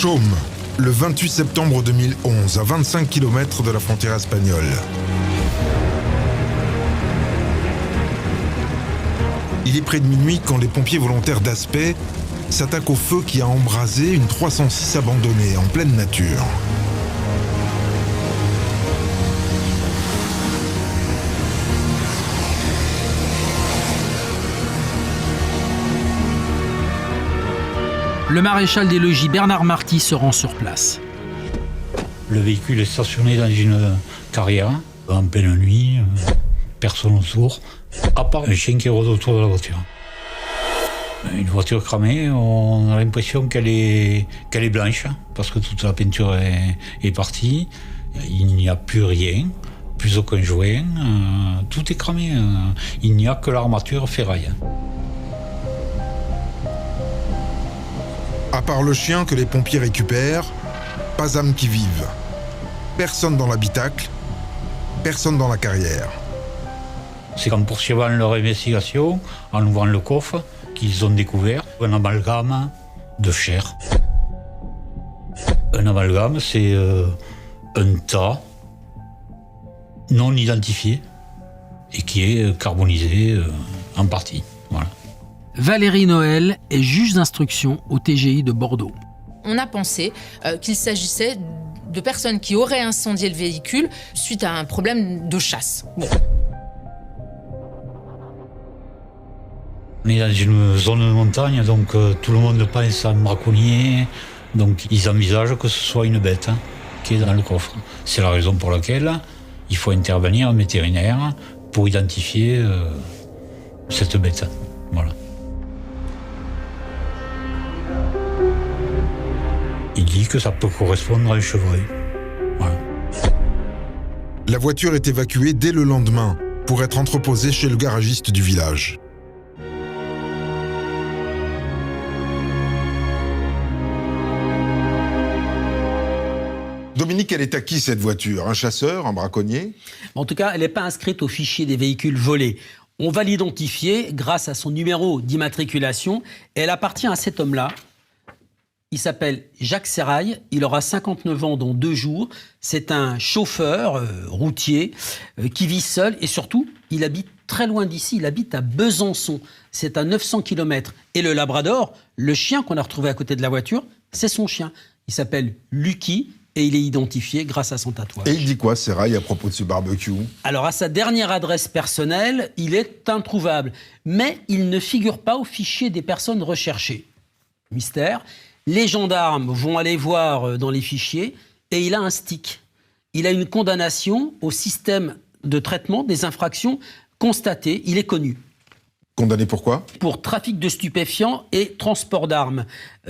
Chaumes, le 28 septembre 2011, à 25 km de la frontière espagnole. Il est près de minuit quand les pompiers volontaires d'Aspet s'attaquent au feu qui a embrasé une 306 abandonnée en pleine nature. Le maréchal des logis Bernard Marty se rend sur place. Le véhicule est stationné dans une carrière, en pleine nuit, personne autour, à part un chien qui rôde autour de la voiture. Une voiture cramée, on a l'impression qu'elle est blanche, parce que toute la peinture est partie. Il n'y a plus rien, plus aucun joint, tout est cramé. Il n'y a que l'armature ferraille. À part le chien que les pompiers récupèrent, pas âme qui vive. Personne dans l'habitacle, personne dans la carrière. C'est qu'en poursuivant leur investigation, en ouvrant le coffre, qu'ils ont découvert un amalgame de chair. Un amalgame, c'est un tas non identifié et qui est carbonisé en partie. Voilà. Valérie Noël est juge d'instruction au TGI de Bordeaux. On a pensé qu'il s'agissait de personnes qui auraient incendié le véhicule suite à un problème de chasse. Bon. On est dans une zone de montagne, donc tout le monde pense à un braconnier. Donc ils envisagent que ce soit une bête qui est dans le coffre. C'est la raison pour laquelle il faut intervenir un vétérinaire pour identifier cette bête. Voilà. Il dit que ça peut correspondre à un chevreuil. Voilà. La voiture est évacuée dès le lendemain pour être entreposée chez le garagiste du village. Dominique, elle est à qui cette voiture? Un chasseur, un braconnier? En tout cas, elle n'est pas inscrite au fichier des véhicules volés. On va l'identifier grâce à son numéro d'immatriculation. Et elle appartient à cet homme-là. Il s'appelle Jacques Serrail. Il aura 59 ans dans 2 jours. C'est un chauffeur routier qui vit seul. Et surtout, il habite très loin d'ici. Il habite à Besançon. C'est à 900 km. Et le Labrador, le chien qu'on a retrouvé à côté de la voiture, c'est son chien. Il s'appelle Lucky. Et il est identifié grâce à son tatouage. Et il dit quoi, Serrail, à propos de ce barbecue? Alors, à sa dernière adresse personnelle, il est introuvable. Mais il ne figure pas au fichier des personnes recherchées. Mystère. Les gendarmes vont aller voir dans les fichiers et il a un stick. Il a une condamnation au système de traitement des infractions constatées. Il est connu. Condamné pour quoi? Pour trafic de stupéfiants et transport d'armes.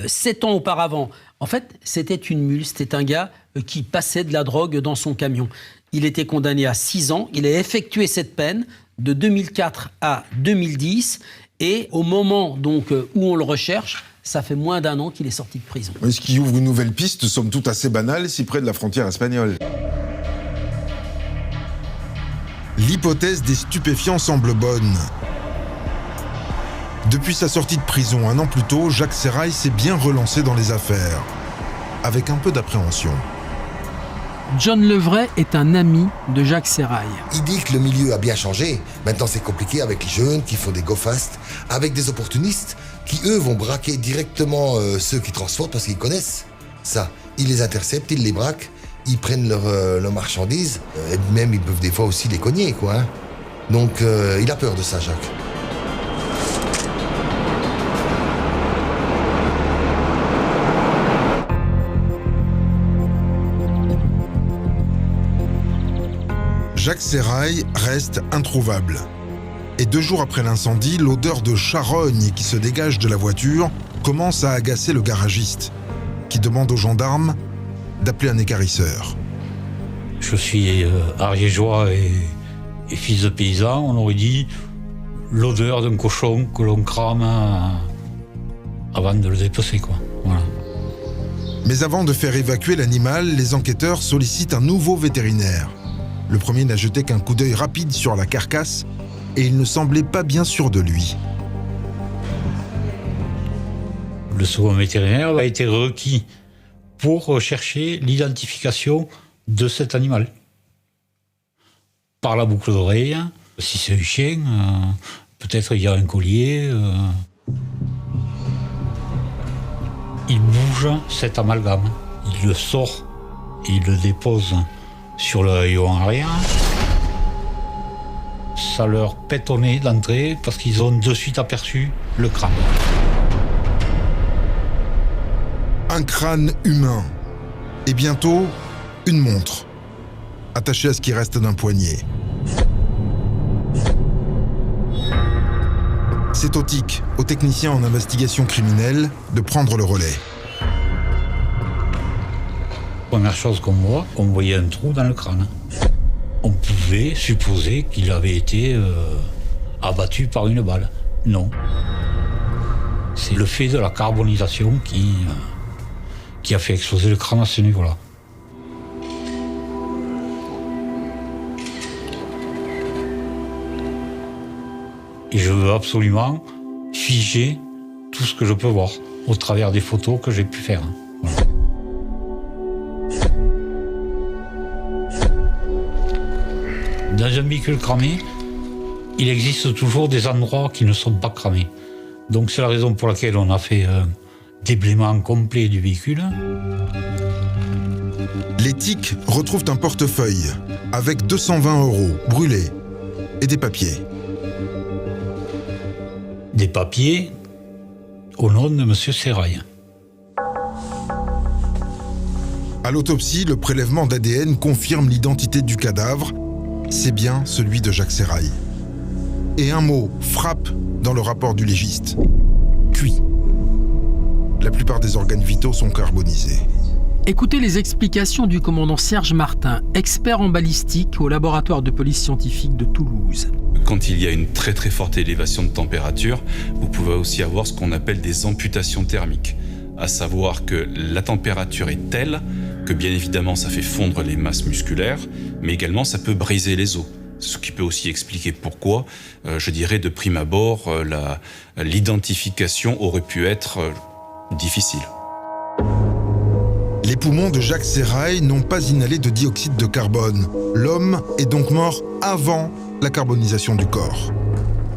7 ans auparavant. En fait, c'était une mule, c'était un gars qui passait de la drogue dans son camion. Il était condamné à 6 ans. Il a effectué cette peine de 2004 à 2010. Et au moment donc, où on le recherche, ça fait moins d'1 an qu'il est sorti de prison. Ce qui ouvre une nouvelle piste, somme toute assez banale, si près de la frontière espagnole. L'hypothèse des stupéfiants semble bonne. Depuis sa sortie de prison 1 an plus tôt, Jacques Serrail s'est bien relancé dans les affaires, avec un peu d'appréhension. John Levray est un ami de Jacques Serrail. Il dit que le milieu a bien changé. Maintenant, c'est compliqué avec les jeunes qui font des go fast, avec des opportunistes qui, eux, vont braquer directement ceux qui transportent parce qu'ils connaissent ça. Ils les interceptent, ils les braquent, ils prennent leurs marchandises, et même ils peuvent des fois aussi les cogner, quoi. Hein. Donc, il a peur de ça, Jacques. Jacques Serrail reste introuvable. Et 2 jours après l'incendie, l'odeur de charogne qui se dégage de la voiture commence à agacer le garagiste, qui demande aux gendarmes d'appeler un équarrisseur. Je suis ariégeois et fils de paysan. On aurait dit l'odeur d'un cochon que l'on crame avant de le dépecer, quoi. Voilà. Mais avant de faire évacuer l'animal, les enquêteurs sollicitent un nouveau vétérinaire. Le premier n'a jeté qu'un coup d'œil rapide sur la carcasse et il ne semblait pas bien sûr de lui. Le second vétérinaire a été requis pour chercher l'identification de cet animal. Par la boucle d'oreille, si c'est un chien, peut-être il y a un collier. Il bouge cet amalgame, il le sort, il le dépose sur le haillon arrière. Ça leur pète au nez d'entrée parce qu'ils ont de suite aperçu le crâne. Un crâne humain. Et bientôt, une montre, attachée à ce qui reste d'un poignet. C'est au TIC, aux techniciens en investigation criminelle, de prendre le relais. Première chose qu'on voit, on voyait un trou dans le crâne. On pouvait supposer qu'il avait été abattu par une balle. Non. C'est le fait de la carbonisation qui a fait exploser le crâne à ce niveau-là. Et je veux absolument figer tout ce que je peux voir au travers des photos que j'ai pu faire. Voilà. Dans un véhicule cramé, il existe toujours des endroits qui ne sont pas cramés. Donc c'est la raison pour laquelle on a fait un déblaiement complet du véhicule. Les TIC retrouvent un portefeuille avec 220 € brûlés et des papiers. Des papiers au nom de M. Serrail. À l'autopsie, le prélèvement d'ADN confirme l'identité du cadavre. C'est bien celui de Jacques Serrail. Et un mot frappe dans le rapport du légiste. Cuit. La plupart des organes vitaux sont carbonisés. Écoutez les explications du commandant Serge Martin, expert en balistique au laboratoire de police scientifique de Toulouse. Quand il y a une très très forte élévation de température, vous pouvez aussi avoir ce qu'on appelle des amputations thermiques. À savoir que la température est telle que bien évidemment ça fait fondre les masses musculaires, mais également ça peut briser les os. Ce qui peut aussi expliquer pourquoi, je dirais de prime abord, l'identification aurait pu être difficile. Les poumons de Jacques Serrail n'ont pas inhalé de dioxyde de carbone. L'homme est donc mort avant la carbonisation du corps.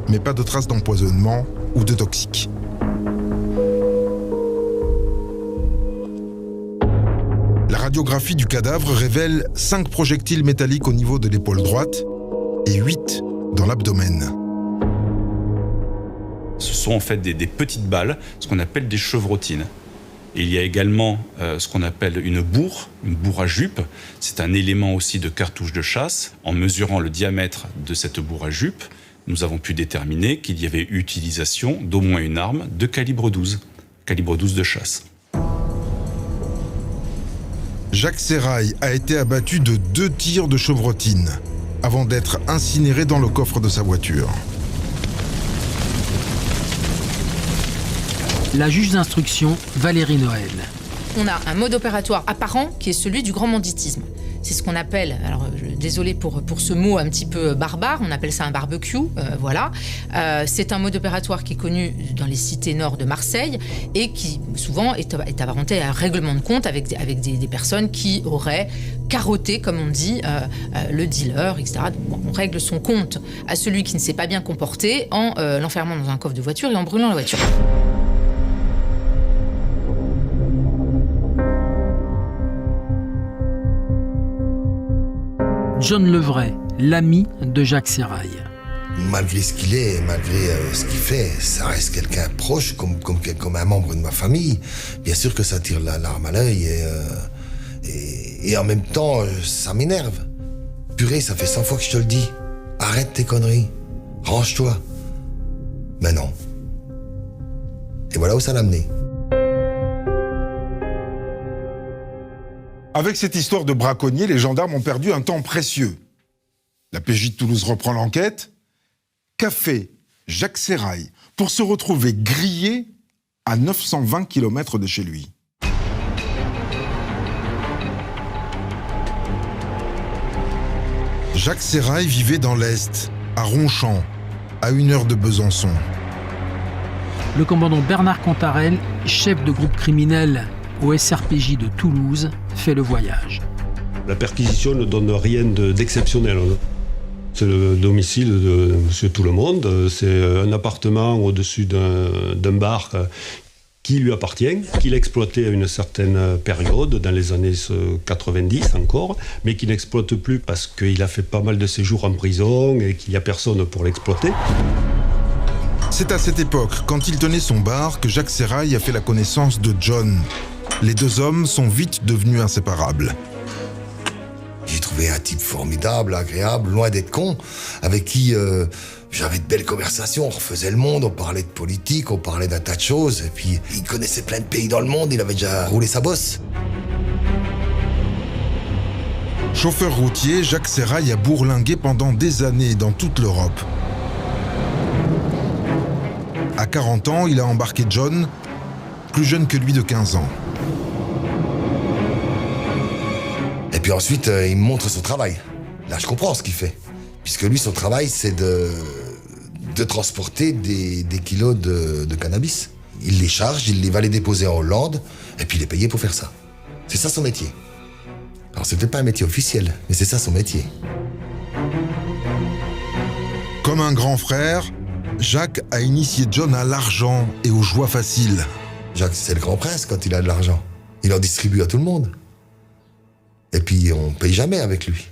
Mais pas de traces d'empoisonnement ou de toxiques. La radiographie du cadavre révèle 5 projectiles métalliques au niveau de l'épaule droite et 8 dans l'abdomen. Ce sont en fait des petites balles, ce qu'on appelle des chevrotines. Et il y a également ce qu'on appelle une bourre à jupe. C'est un élément aussi de cartouche de chasse. En mesurant le diamètre de cette bourre à jupe, nous avons pu déterminer qu'il y avait utilisation d'au moins une arme de calibre 12 de chasse. Jacques Serrail a été abattu de 2 tirs de chevrotine avant d'être incinéré dans le coffre de sa voiture. La juge d'instruction, Valérie Noël. On a un mode opératoire apparent qui est celui du grand banditisme. C'est ce qu'on appelle, alors désolé pour ce mot un petit peu barbare, on appelle ça un barbecue, voilà. C'est un mode opératoire qui est connu dans les cités nord de Marseille et qui souvent est apparenté à un règlement de compte avec des personnes qui auraient carotté, comme on dit, le dealer, etc. Bon, on règle son compte à celui qui ne s'est pas bien comporté en l'enfermant dans un coffre de voiture et en brûlant la voiture. John Levray, l'ami de Jacques Serrail. Malgré ce qu'il est, malgré ce qu'il fait, ça reste quelqu'un proche, comme un membre de ma famille. Bien sûr que ça tire la larme à l'œil et en même temps, ça m'énerve. Purée, ça fait 100 fois que je te le dis. Arrête tes conneries. Range-toi. Mais non. Et voilà où ça l'a amené. Avec cette histoire de braconnier, les gendarmes ont perdu un temps précieux. La PJ de Toulouse reprend l'enquête. Qu'a fait Jacques Serrail pour se retrouver grillé à 920 km de chez lui? Jacques Serrail vivait dans l'Est, à Ronchamp, à 1 heure de Besançon. Le commandant Bernard Cantarel, chef de groupe criminel au SRPJ de Toulouse, fait le voyage. La perquisition ne donne rien d'exceptionnel. C'est le domicile de M. Tout-le-Monde. C'est un appartement au-dessus d'un bar qui lui appartient, qu'il exploitait à une certaine période, dans les années 90 encore, mais qu'il n'exploite plus parce qu'il a fait pas mal de séjours en prison et qu'il n'y a personne pour l'exploiter. C'est à cette époque, quand il tenait son bar, que Jacques Sérail a fait la connaissance de John. Les deux hommes sont vite devenus inséparables. J'ai trouvé un type formidable, agréable, loin d'être con, avec qui j'avais de belles conversations, on refaisait le monde, on parlait de politique, on parlait d'un tas de choses, et puis il connaissait plein de pays dans le monde, il avait déjà roulé sa bosse. Chauffeur routier, Jacques Sérail a bourlingué pendant des années dans toute l'Europe. À 40 ans, il a embarqué John, plus jeune que lui de 15 ans. Et puis ensuite, il me montre son travail. Là, je comprends ce qu'il fait. Puisque lui, son travail, c'est de transporter des kilos de cannabis. Il les charge, il va les déposer en Hollande, et puis il est payé pour faire ça. C'est ça son métier. Alors, c'est peut-être pas un métier officiel, mais c'est ça son métier. Comme un grand frère, Jacques a initié John à l'argent et aux joies faciles. Jacques, c'est le grand prince quand il a de l'argent. Il en distribue à tout le monde. Et puis, on paye jamais avec lui.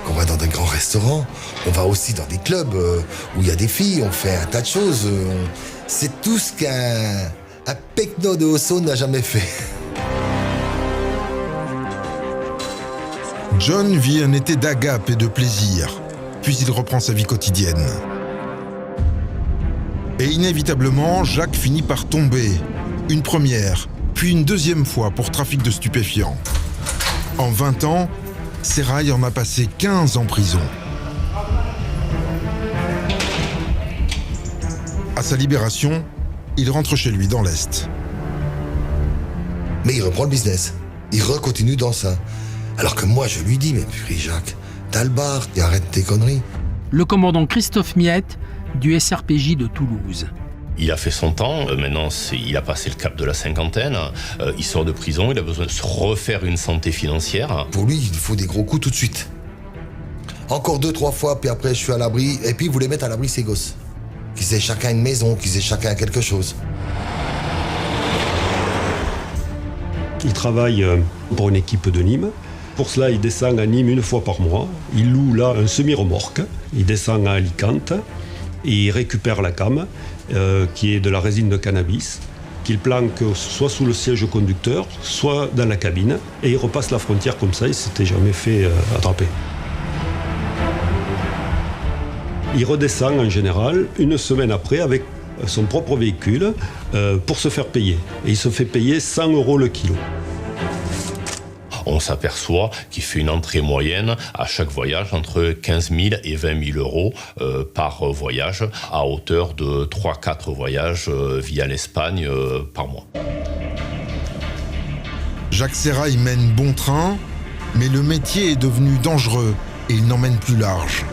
On va dans des grands restaurants, on va aussi dans des clubs où il y a des filles, on fait un tas de choses. C'est tout ce qu'un pecno de Haut-Saône n'a jamais fait. John vit un été d'agape et de plaisir, puis il reprend sa vie quotidienne. Et inévitablement, Jacques finit par tomber. Une première, puis une deuxième fois pour trafic de stupéfiants. En 20 ans, Sérail en a passé 15 en prison. À sa libération, il rentre chez lui dans l'Est. Mais il reprend le business. Il recontinue dans ça. Alors que moi, je lui dis, mais purée Jacques, t'as le bar, et arrête tes conneries. Le commandant Christophe Miette, du SRPJ de Toulouse. Il a fait son temps, maintenant il a passé le cap de la cinquantaine, il sort de prison, il a besoin de se refaire une santé financière. Pour lui, il faut des gros coups tout de suite. Encore 2-3 fois, puis après je suis à l'abri, et puis vous les mettez à l'abri ces gosses. Qu'ils aient chacun une maison, qu'ils aient chacun quelque chose. Il travaille pour une équipe de Nîmes. Pour cela, il descend à Nîmes une fois par mois. Il loue là un semi-remorque. Il descend à Alicante et il récupère la came, qui est de la résine de cannabis, qu'il planque soit sous le siège conducteur, soit dans la cabine. Et il repasse la frontière comme ça, il ne s'était jamais fait attraper. Il redescend en général une semaine après avec son propre véhicule pour se faire payer. Et il se fait payer 100 € le kilo. On s'aperçoit qu'il fait une entrée moyenne à chaque voyage entre 15 000 et 20 000 euros par voyage, à hauteur de 3-4 voyages via l'Espagne par mois. Jacques Sérail mène bon train, mais le métier est devenu dangereux et il n'emmène plus large.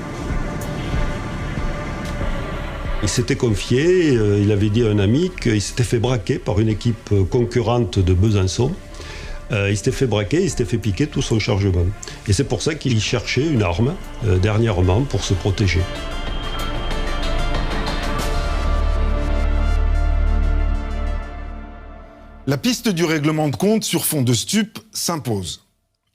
Il s'était confié, il avait dit à un ami qu'il s'était fait braquer par une équipe concurrente de Besançon. Il s'était fait braquer, il s'était fait piquer tout son chargement. Et c'est pour ça qu'il cherchait une arme, dernièrement, pour se protéger. La piste du règlement de compte sur fond de stupes s'impose.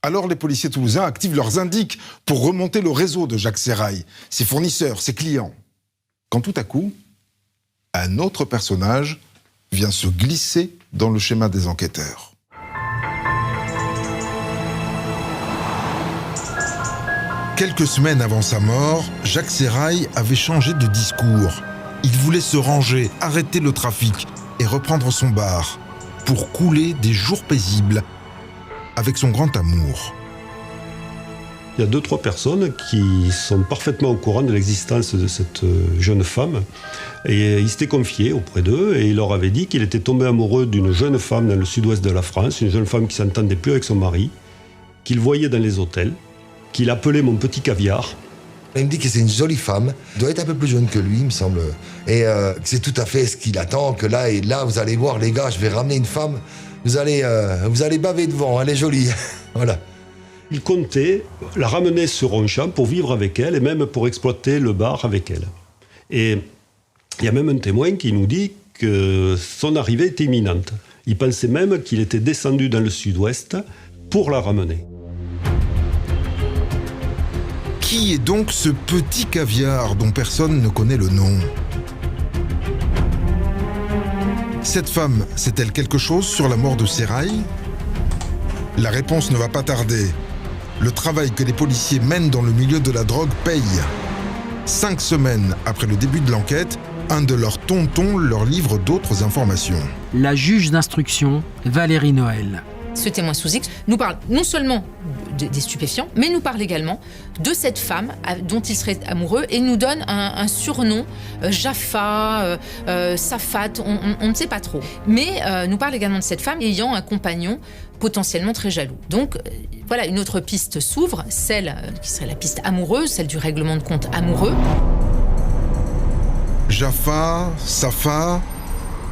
Alors les policiers toulousains activent leurs indices pour remonter le réseau de Jacques Sérail, ses fournisseurs, ses clients. Quand tout à coup, un autre personnage vient se glisser dans le schéma des enquêteurs. Quelques semaines avant sa mort, Jacques Sérail avait changé de discours. Il voulait se ranger, arrêter le trafic et reprendre son bar pour couler des jours paisibles avec son grand amour. Il y a 2-3 personnes qui sont parfaitement au courant de l'existence de cette jeune femme. Et il s'était confié auprès d'eux et il leur avait dit qu'il était tombé amoureux d'une jeune femme dans le sud-ouest de la France, une jeune femme qui ne s'entendait plus avec son mari, qu'il voyait dans les hôtels, qu'il appelait mon petit caviar. Il me dit que c'est une jolie femme, doit être un peu plus jeune que lui, il me semble. Et c'est tout à fait ce qu'il attend, que là, vous allez voir, les gars, je vais ramener une femme, vous allez baver devant, elle est jolie. Voilà. Il comptait la ramener sur Ronchamp pour vivre avec elle et même pour exploiter le bar avec elle. Et il y a même un témoin qui nous dit que son arrivée était imminente. Il pensait même qu'il était descendu dans le sud-ouest pour la ramener. Qui est donc ce petit caviar dont personne ne connaît le nom ? Cette femme, sait-elle quelque chose sur la mort de Seraï ? La réponse ne va pas tarder. Le travail que les policiers mènent dans le milieu de la drogue paye. 5 semaines après le début de l'enquête, un de leurs tontons leur livre d'autres informations. La juge d'instruction, Valérie Noël. Ce témoin sous X nous parle non seulement des stupéfiants, mais nous parle également de cette femme dont il serait amoureux et nous donne un surnom, Jaffa, Safat, on ne sait pas trop. Mais nous parle également de cette femme ayant un compagnon potentiellement très jaloux. Donc voilà, une autre piste s'ouvre, celle qui serait la piste amoureuse, celle du règlement de compte amoureux. Jaffa, Safa,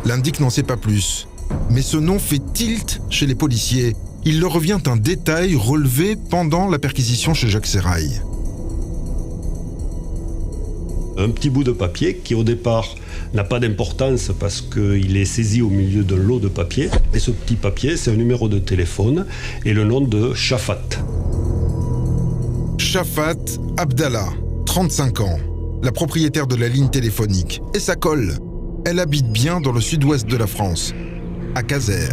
l'indique n'en sait pas plus. Mais ce nom fait tilt chez les policiers. Il leur revient un détail relevé pendant la perquisition chez Jacques Seraï. Un petit bout de papier qui au départ n'a pas d'importance parce qu'il est saisi au milieu d'un lot de papier. Et ce petit papier, c'est un numéro de téléphone et le nom de Shafat. Shafat Abdallah, 35 ans, la propriétaire de la ligne téléphonique. Et ça colle. Elle habite bien dans le sud-ouest de la France, à Caser.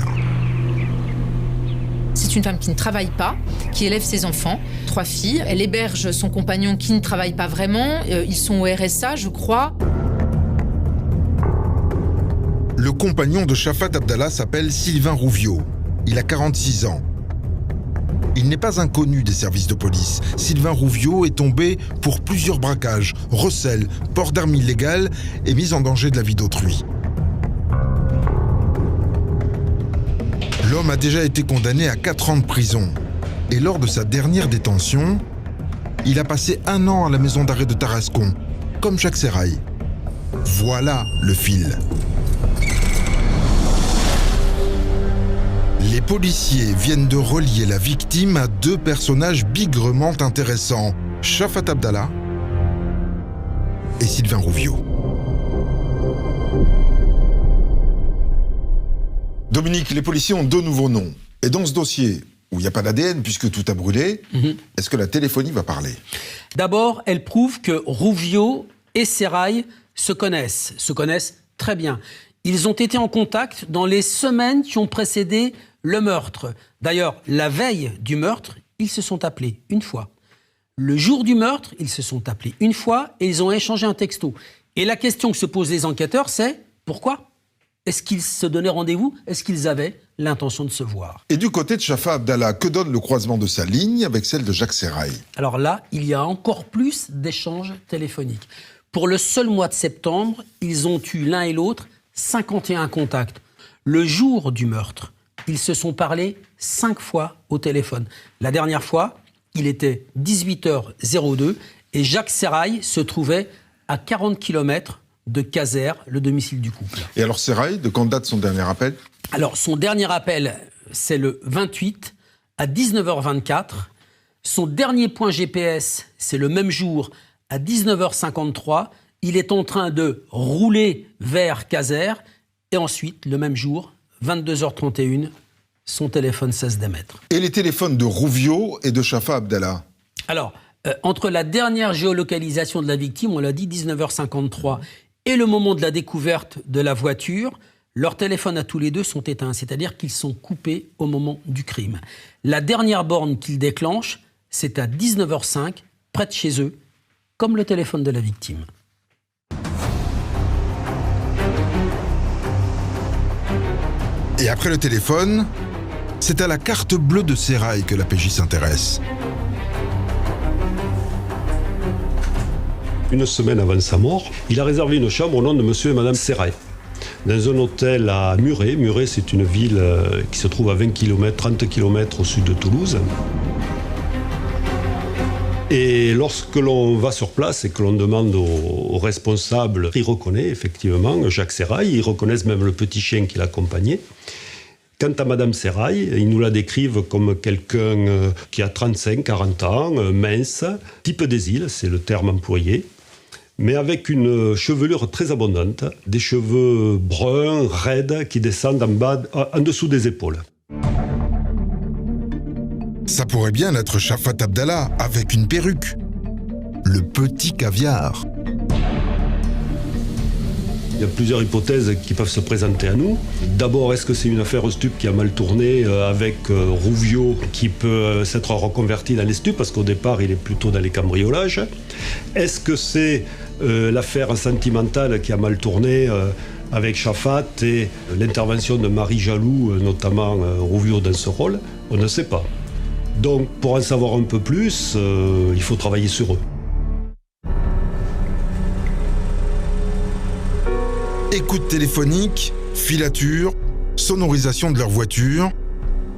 C'est une femme qui ne travaille pas, qui élève ses enfants, 3 filles. Elle héberge son compagnon qui ne travaille pas vraiment. Ils sont au RSA, je crois. Le compagnon de Shafat Abdallah s'appelle Sylvain Rouviot. Il a 46 ans. Il n'est pas inconnu des services de police. Sylvain Rouviot est tombé pour plusieurs braquages, recels, port d'armes illégales et mise en danger de la vie d'autrui. L'homme a déjà été condamné à 4 ans de prison. Et lors de sa dernière détention, il a passé 1 an à la maison d'arrêt de Tarascon, comme Jacques Seraï. Voilà le fil. Les policiers viennent de relier la victime à 2 personnages bigrement intéressants, Shafat Abdallah et Sylvain Rouviot. Dominique, les policiers ont 2 nouveaux noms. Et dans ce dossier, où il n'y a pas d'ADN puisque tout a brûlé, est-ce que la téléphonie va parler ? D'abord, elle prouve que Rouviot et Seraï se connaissent très bien. Ils ont été en contact dans les semaines qui ont précédé le meurtre. D'ailleurs, la veille du meurtre, ils se sont appelés une fois. Le jour du meurtre, ils se sont appelés une fois et ils ont échangé un texto. Et la question que se posent les enquêteurs, c'est pourquoi ? Est-ce qu'ils se donnaient rendez-vous ? Est-ce qu'ils avaient l'intention de se voir ? Et du côté de Shafat Abdallah, que donne le croisement de sa ligne avec celle de Jacques Seraï ? Alors là, il y a encore plus d'échanges téléphoniques. Pour le seul mois de septembre, ils ont eu l'un et l'autre 51 contacts. Le jour du meurtre, ils se sont parlé 5 fois au téléphone. La dernière fois, il était 18h02 et Jacques Seraï se trouvait à 40 km de Caser, le domicile du couple. Et alors Seraï, de quand date son dernier appel ? Alors son dernier appel, c'est le 28 à 19h24. Son dernier point GPS, c'est le même jour à 19h53. Il est en train de rouler vers Caser et ensuite, le même jour, 22h31, son téléphone cesse d'émettre. Et les téléphones de Rouviot et de Shafat Abdallah ? Alors, entre la dernière géolocalisation de la victime, on l'a dit, 19h53, et le moment de la découverte de la voiture, leurs téléphones à tous les 2 sont éteints, c'est-à-dire qu'ils sont coupés au moment du crime. La dernière borne qu'ils déclenchent, c'est à 19h05, près de chez eux, comme le téléphone de la victime. Et après le téléphone, c'est à la carte bleue de Seraï que la PJ s'intéresse. Une semaine avant sa mort, il a réservé une chambre au nom de monsieur et madame Seraï, dans un hôtel à Muret. Muret, c'est une ville qui se trouve à 20 km, 30 km au sud de Toulouse. Et lorsque l'on va sur place et que l'on demande aux responsables, il reconnaît effectivement Jacques Sérail, ils reconnaissent même le petit chien qui l'accompagnait. Quant à Madame Sérail, ils nous la décrivent comme quelqu'un qui a 35-40 ans, mince, type des îles, c'est le terme employé, mais avec une chevelure très abondante, des cheveux bruns, raides, qui descendent en dessous des épaules. Ça pourrait bien être Shafat Abdallah avec une perruque. Le petit caviar. Il y a plusieurs hypothèses qui peuvent se présenter à nous. D'abord, est-ce que c'est une affaire stup qui a mal tourné avec Rouviot qui peut s'être reconverti dans les stupes parce qu'au départ, il est plutôt dans les cambriolages. Est-ce que c'est l'affaire sentimentale qui a mal tourné avec Shafat et l'intervention de Marie Jaloux, notamment Rouviot dans ce rôle? On ne sait pas. Donc, pour en savoir un peu plus, il faut travailler sur eux. Écoute téléphonique, filature, sonorisation de leur voiture.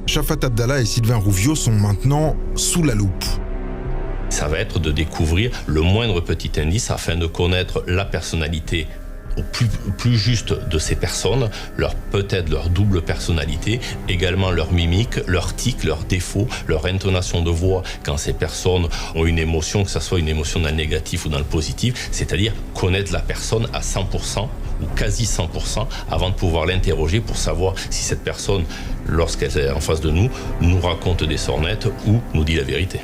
Shafat Abdallah et Sylvain Rouviot sont maintenant sous la loupe. Ça va être de découvrir le moindre petit indice afin de connaître la personnalité au plus juste de ces personnes, peut-être leur double personnalité, également leur mimique, leurs tics, leurs défauts, leur intonation de voix quand ces personnes ont une émotion, que ce soit une émotion dans le négatif ou dans le positif, c'est-à-dire connaître la personne à 100% ou quasi 100% avant de pouvoir l'interroger pour savoir si cette personne, lorsqu'elle est en face de nous, nous raconte des sornettes ou nous dit la vérité.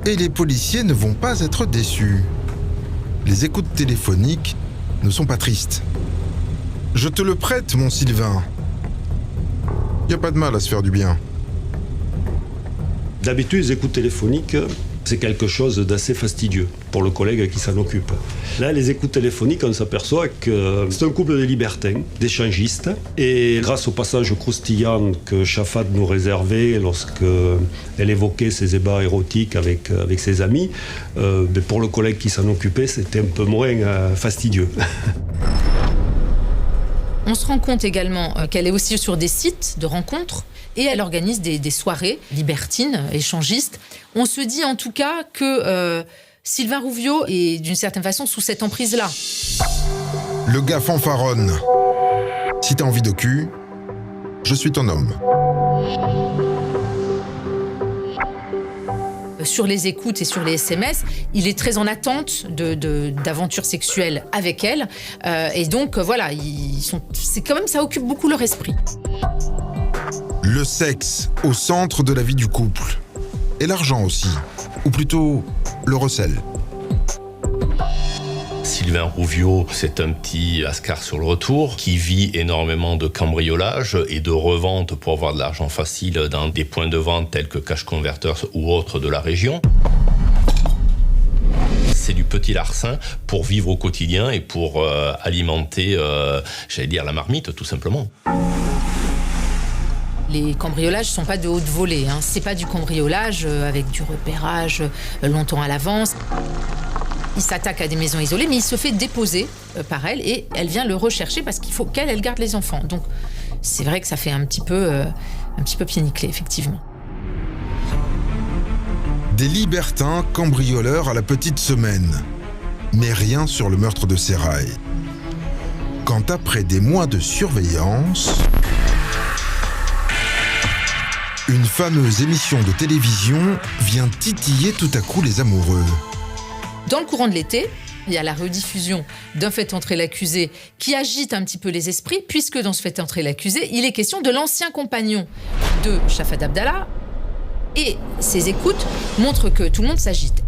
Et les policiers ne vont pas être déçus. Les écoutes téléphoniques ne sont pas tristes. Je te le prête, mon Sylvain. Y a pas de mal à se faire du bien. D'habitude, les écoutes téléphoniques, c'est quelque chose d'assez fastidieux pour le collègue qui s'en occupe. Là, les écoutes téléphoniques, on s'aperçoit que c'est un couple de libertins, d'échangistes. Et grâce au passage croustillant que Shafat nous réservait lorsqu'elle évoquait ses ébats érotiques avec ses amis, pour le collègue qui s'en occupait, c'était un peu moins fastidieux. On se rend compte également qu'elle est aussi sur des sites de rencontres et elle organise des soirées libertines, échangistes. On se dit en tout cas que Sylvain Rouviot est d'une certaine façon sous cette emprise-là. Le gars fanfaronne. Si t'as envie de cul, je suis ton homme. Sur les écoutes et sur les SMS, il est très en attente d'aventures sexuelles avec elle. Et donc, voilà, c'est quand même, ça occupe beaucoup leur esprit. Le sexe au centre de la vie du couple. Et l'argent aussi. Ou plutôt, le recel. Sylvain Rouviot, c'est un petit ascar sur le retour qui vit énormément de cambriolage et de revente pour avoir de l'argent facile dans des points de vente tels que Cash Converters ou autres de la région. C'est du petit larcin pour vivre au quotidien et pour alimenter, la marmite tout simplement. Les cambriolages ne sont pas de haute volée. C'est pas du cambriolage avec du repérage longtemps à l'avance. Il s'attaque à des maisons isolées, mais il se fait déposer par elle et elle vient le rechercher parce qu'il faut qu'elle garde les enfants. Donc c'est vrai que ça fait un petit peu pied nickelé, effectivement. Des libertins cambrioleurs à la petite semaine. Mais rien sur le meurtre de Sérail. Quand après des mois de surveillance, une fameuse émission de télévision vient titiller tout à coup les amoureux. Dans le courant de l'été, il y a la rediffusion d'un Fait entrer l'accusé qui agite un petit peu les esprits, puisque dans ce Fait entrer l'accusé, il est question de l'ancien compagnon de Shafat Abdallah. Et ces écoutes montrent que tout le monde s'agite.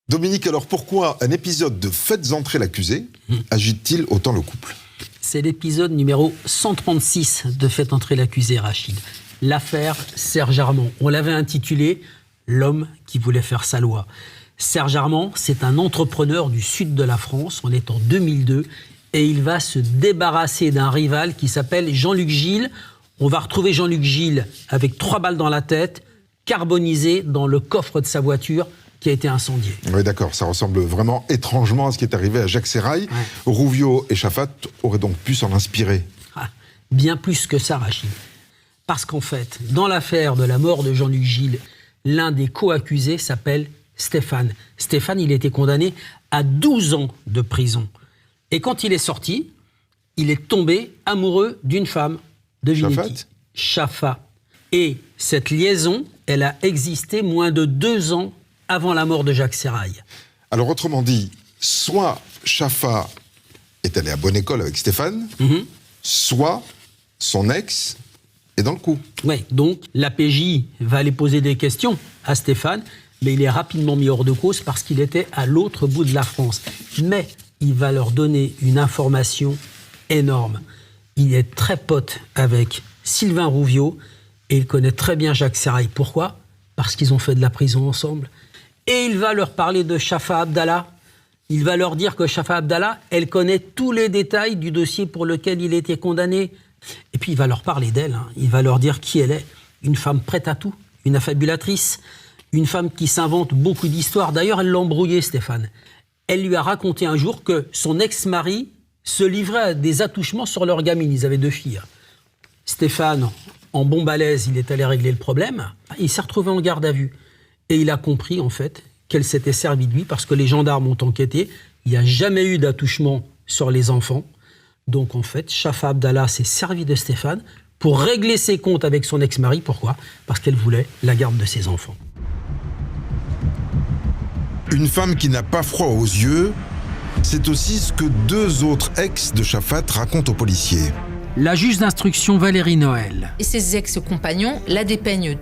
Dominique, alors pourquoi un épisode de Faites entrer l'accusé agite-t-il autant le couple ? C'est l'épisode numéro 136 de Faites entrer l'accusé, Rachid. L'affaire Serge Armand. On l'avait intitulé « L'homme qui voulait faire sa loi ». Serge Armand, c'est un entrepreneur du sud de la France. On est en 2002 et il va se débarrasser d'un rival qui s'appelle Jean-Luc Gilles. On va retrouver Jean-Luc Gilles avec 3 balles dans la tête, carbonisé dans le coffre de sa voiture. qui a été incendié. Oui, d'accord, ça ressemble vraiment étrangement à ce qui est arrivé à Jacques Sérail. Rouviot et Chaffat auraient donc pu s'en inspirer. Bien plus que ça, Rachid. Parce qu'en fait, dans l'affaire de la mort de Jean-Luc Gilles, l'un des co-accusés s'appelle Stéphane. Stéphane, il a été condamné à 12 ans de prison. Et quand il est sorti, il est tombé amoureux d'une femme. Devinez qui ? Chaffat. Et cette liaison, elle a existé moins de 2 ans avant la mort de Jacques Sérail. Alors autrement dit, soit Chaffat est allé à bonne école avec Stéphane, soit son ex est dans le coup. Oui, donc la PJ va aller poser des questions à Stéphane, mais il est rapidement mis hors de cause parce qu'il était à l'autre bout de la France. Mais il va leur donner une information énorme. Il est très pote avec Sylvain Rouviot et il connaît très bien Jacques Sérail. Pourquoi ? Parce qu'ils ont fait de la prison ensemble. Et il va leur parler de Shafa Abdallah. Il va leur dire que Shafa Abdallah, elle connaît tous les détails du dossier pour lequel il était condamné. Et puis il va leur parler d'elle. Il va leur dire qui elle est. Une femme prête à tout, une affabulatrice, une femme qui s'invente beaucoup d'histoires. D'ailleurs, elle l'a embrouillé, Stéphane. Elle lui a raconté un jour que son ex-mari se livrait à des attouchements sur leur gamine. Ils avaient 2 filles. Stéphane, en bon balèze, il est allé régler le problème. Il s'est retrouvé en garde à vue. Et il a compris, en fait, qu'elle s'était servie de lui parce que les gendarmes ont enquêté. Il n'y a jamais eu d'attouchement sur les enfants. Donc, en fait, Shafa Abdallah s'est servi de Stéphane pour régler ses comptes avec son ex-mari. Pourquoi ? Parce qu'elle voulait la garde de ses enfants. Une femme qui n'a pas froid aux yeux, c'est aussi ce que 2 autres ex de Chaffat racontent aux policiers. La juge d'instruction Valérie Noël. Et ses ex-compagnons la dépeignent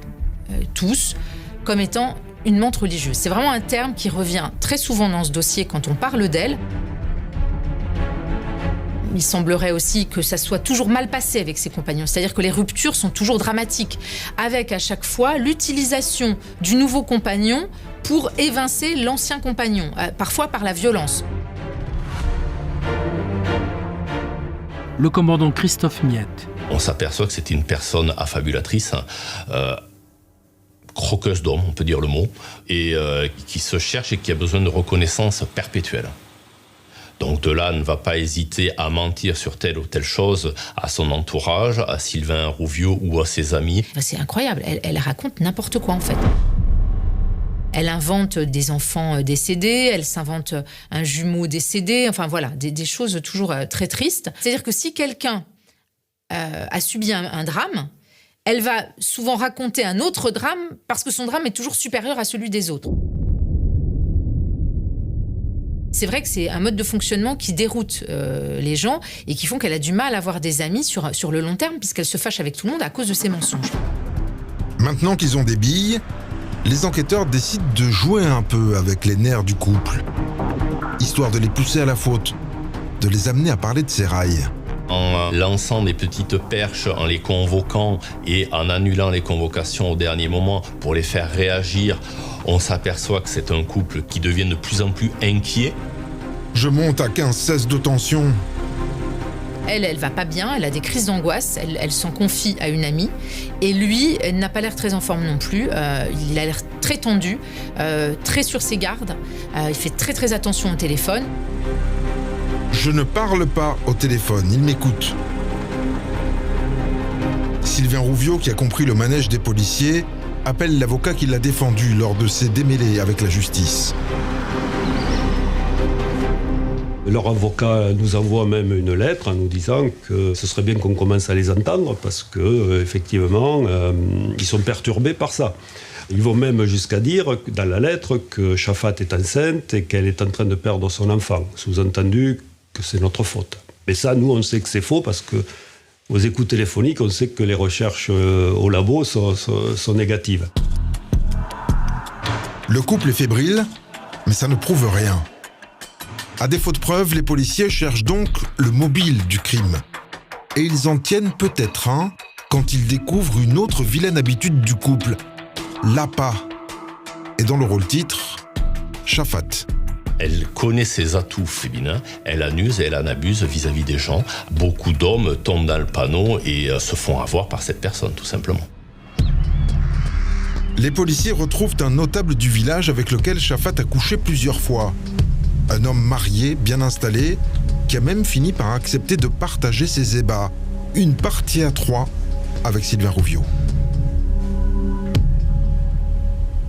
tous comme étant une menthe religieuse. C'est vraiment un terme qui revient très souvent dans ce dossier quand on parle d'elle. Il semblerait aussi que ça soit toujours mal passé avec ses compagnons, c'est-à-dire que les ruptures sont toujours dramatiques, avec à chaque fois l'utilisation du nouveau compagnon pour évincer l'ancien compagnon, parfois par la violence. Le commandant Christophe Miette. On s'aperçoit que c'était une personne affabulatrice, croqueuse d'hommes, on peut dire le mot, et qui se cherche et qui a besoin de reconnaissance perpétuelle. Donc de là, ne va pas hésiter à mentir sur telle ou telle chose à son entourage, à Sylvain Rouviot ou à ses amis. C'est incroyable, elle raconte n'importe quoi en fait. Elle invente des enfants décédés, elle s'invente un jumeau décédé, enfin voilà, des choses toujours très tristes. C'est-à-dire que si quelqu'un a subi un drame, elle va souvent raconter un autre drame parce que son drame est toujours supérieur à celui des autres. C'est vrai que c'est un mode de fonctionnement qui déroute les gens et qui font qu'elle a du mal à avoir des amis sur le long terme puisqu'elle se fâche avec tout le monde à cause de ses mensonges. Maintenant qu'ils ont des billes, les enquêteurs décident de jouer un peu avec les nerfs du couple, histoire de les pousser à la faute, de les amener à parler de Sérail. En lançant des petites perches, en les convoquant et en annulant les convocations au dernier moment pour les faire réagir, on s'aperçoit que c'est un couple qui devient de plus en plus inquiet. Je monte à 15-16 de tension. Elle va pas bien, elle a des crises d'angoisse, elle s'en confie à une amie. Et lui, elle n'a pas l'air très en forme non plus. Il a l'air très tendu, très sur ses gardes. Il fait très très attention au téléphone. Je ne parle pas au téléphone, il m'écoute. Sylvain Rouviot, qui a compris le manège des policiers, appelle l'avocat qui l'a défendu lors de ses démêlés avec la justice. Leur avocat nous envoie même une lettre en nous disant que ce serait bien qu'on commence à les entendre parce que effectivement, ils sont perturbés par ça. Ils vont même jusqu'à dire dans la lettre que Chaffat est enceinte et qu'elle est en train de perdre son enfant. Sous-entendu que c'est notre faute. Mais ça, nous, on sait que c'est faux parce que aux écoutes téléphoniques, on sait que les recherches au labo sont négatives. Le couple est fébrile, mais ça ne prouve rien. À défaut de preuves, les policiers cherchent donc le mobile du crime. Et ils en tiennent peut-être un quand ils découvrent une autre vilaine habitude du couple, l'appât. Et dans le rôle-titre, Chaffat. Elle connaît ses atouts féminins, elle en use et elle en abuse vis-à-vis des gens. Beaucoup d'hommes tombent dans le panneau et se font avoir par cette personne, tout simplement. Les policiers retrouvent un notable du village avec lequel Chafat a couché plusieurs fois. Un homme marié, bien installé, qui a même fini par accepter de partager ses ébats. Une partie à 3 avec Sylvain Rouviot.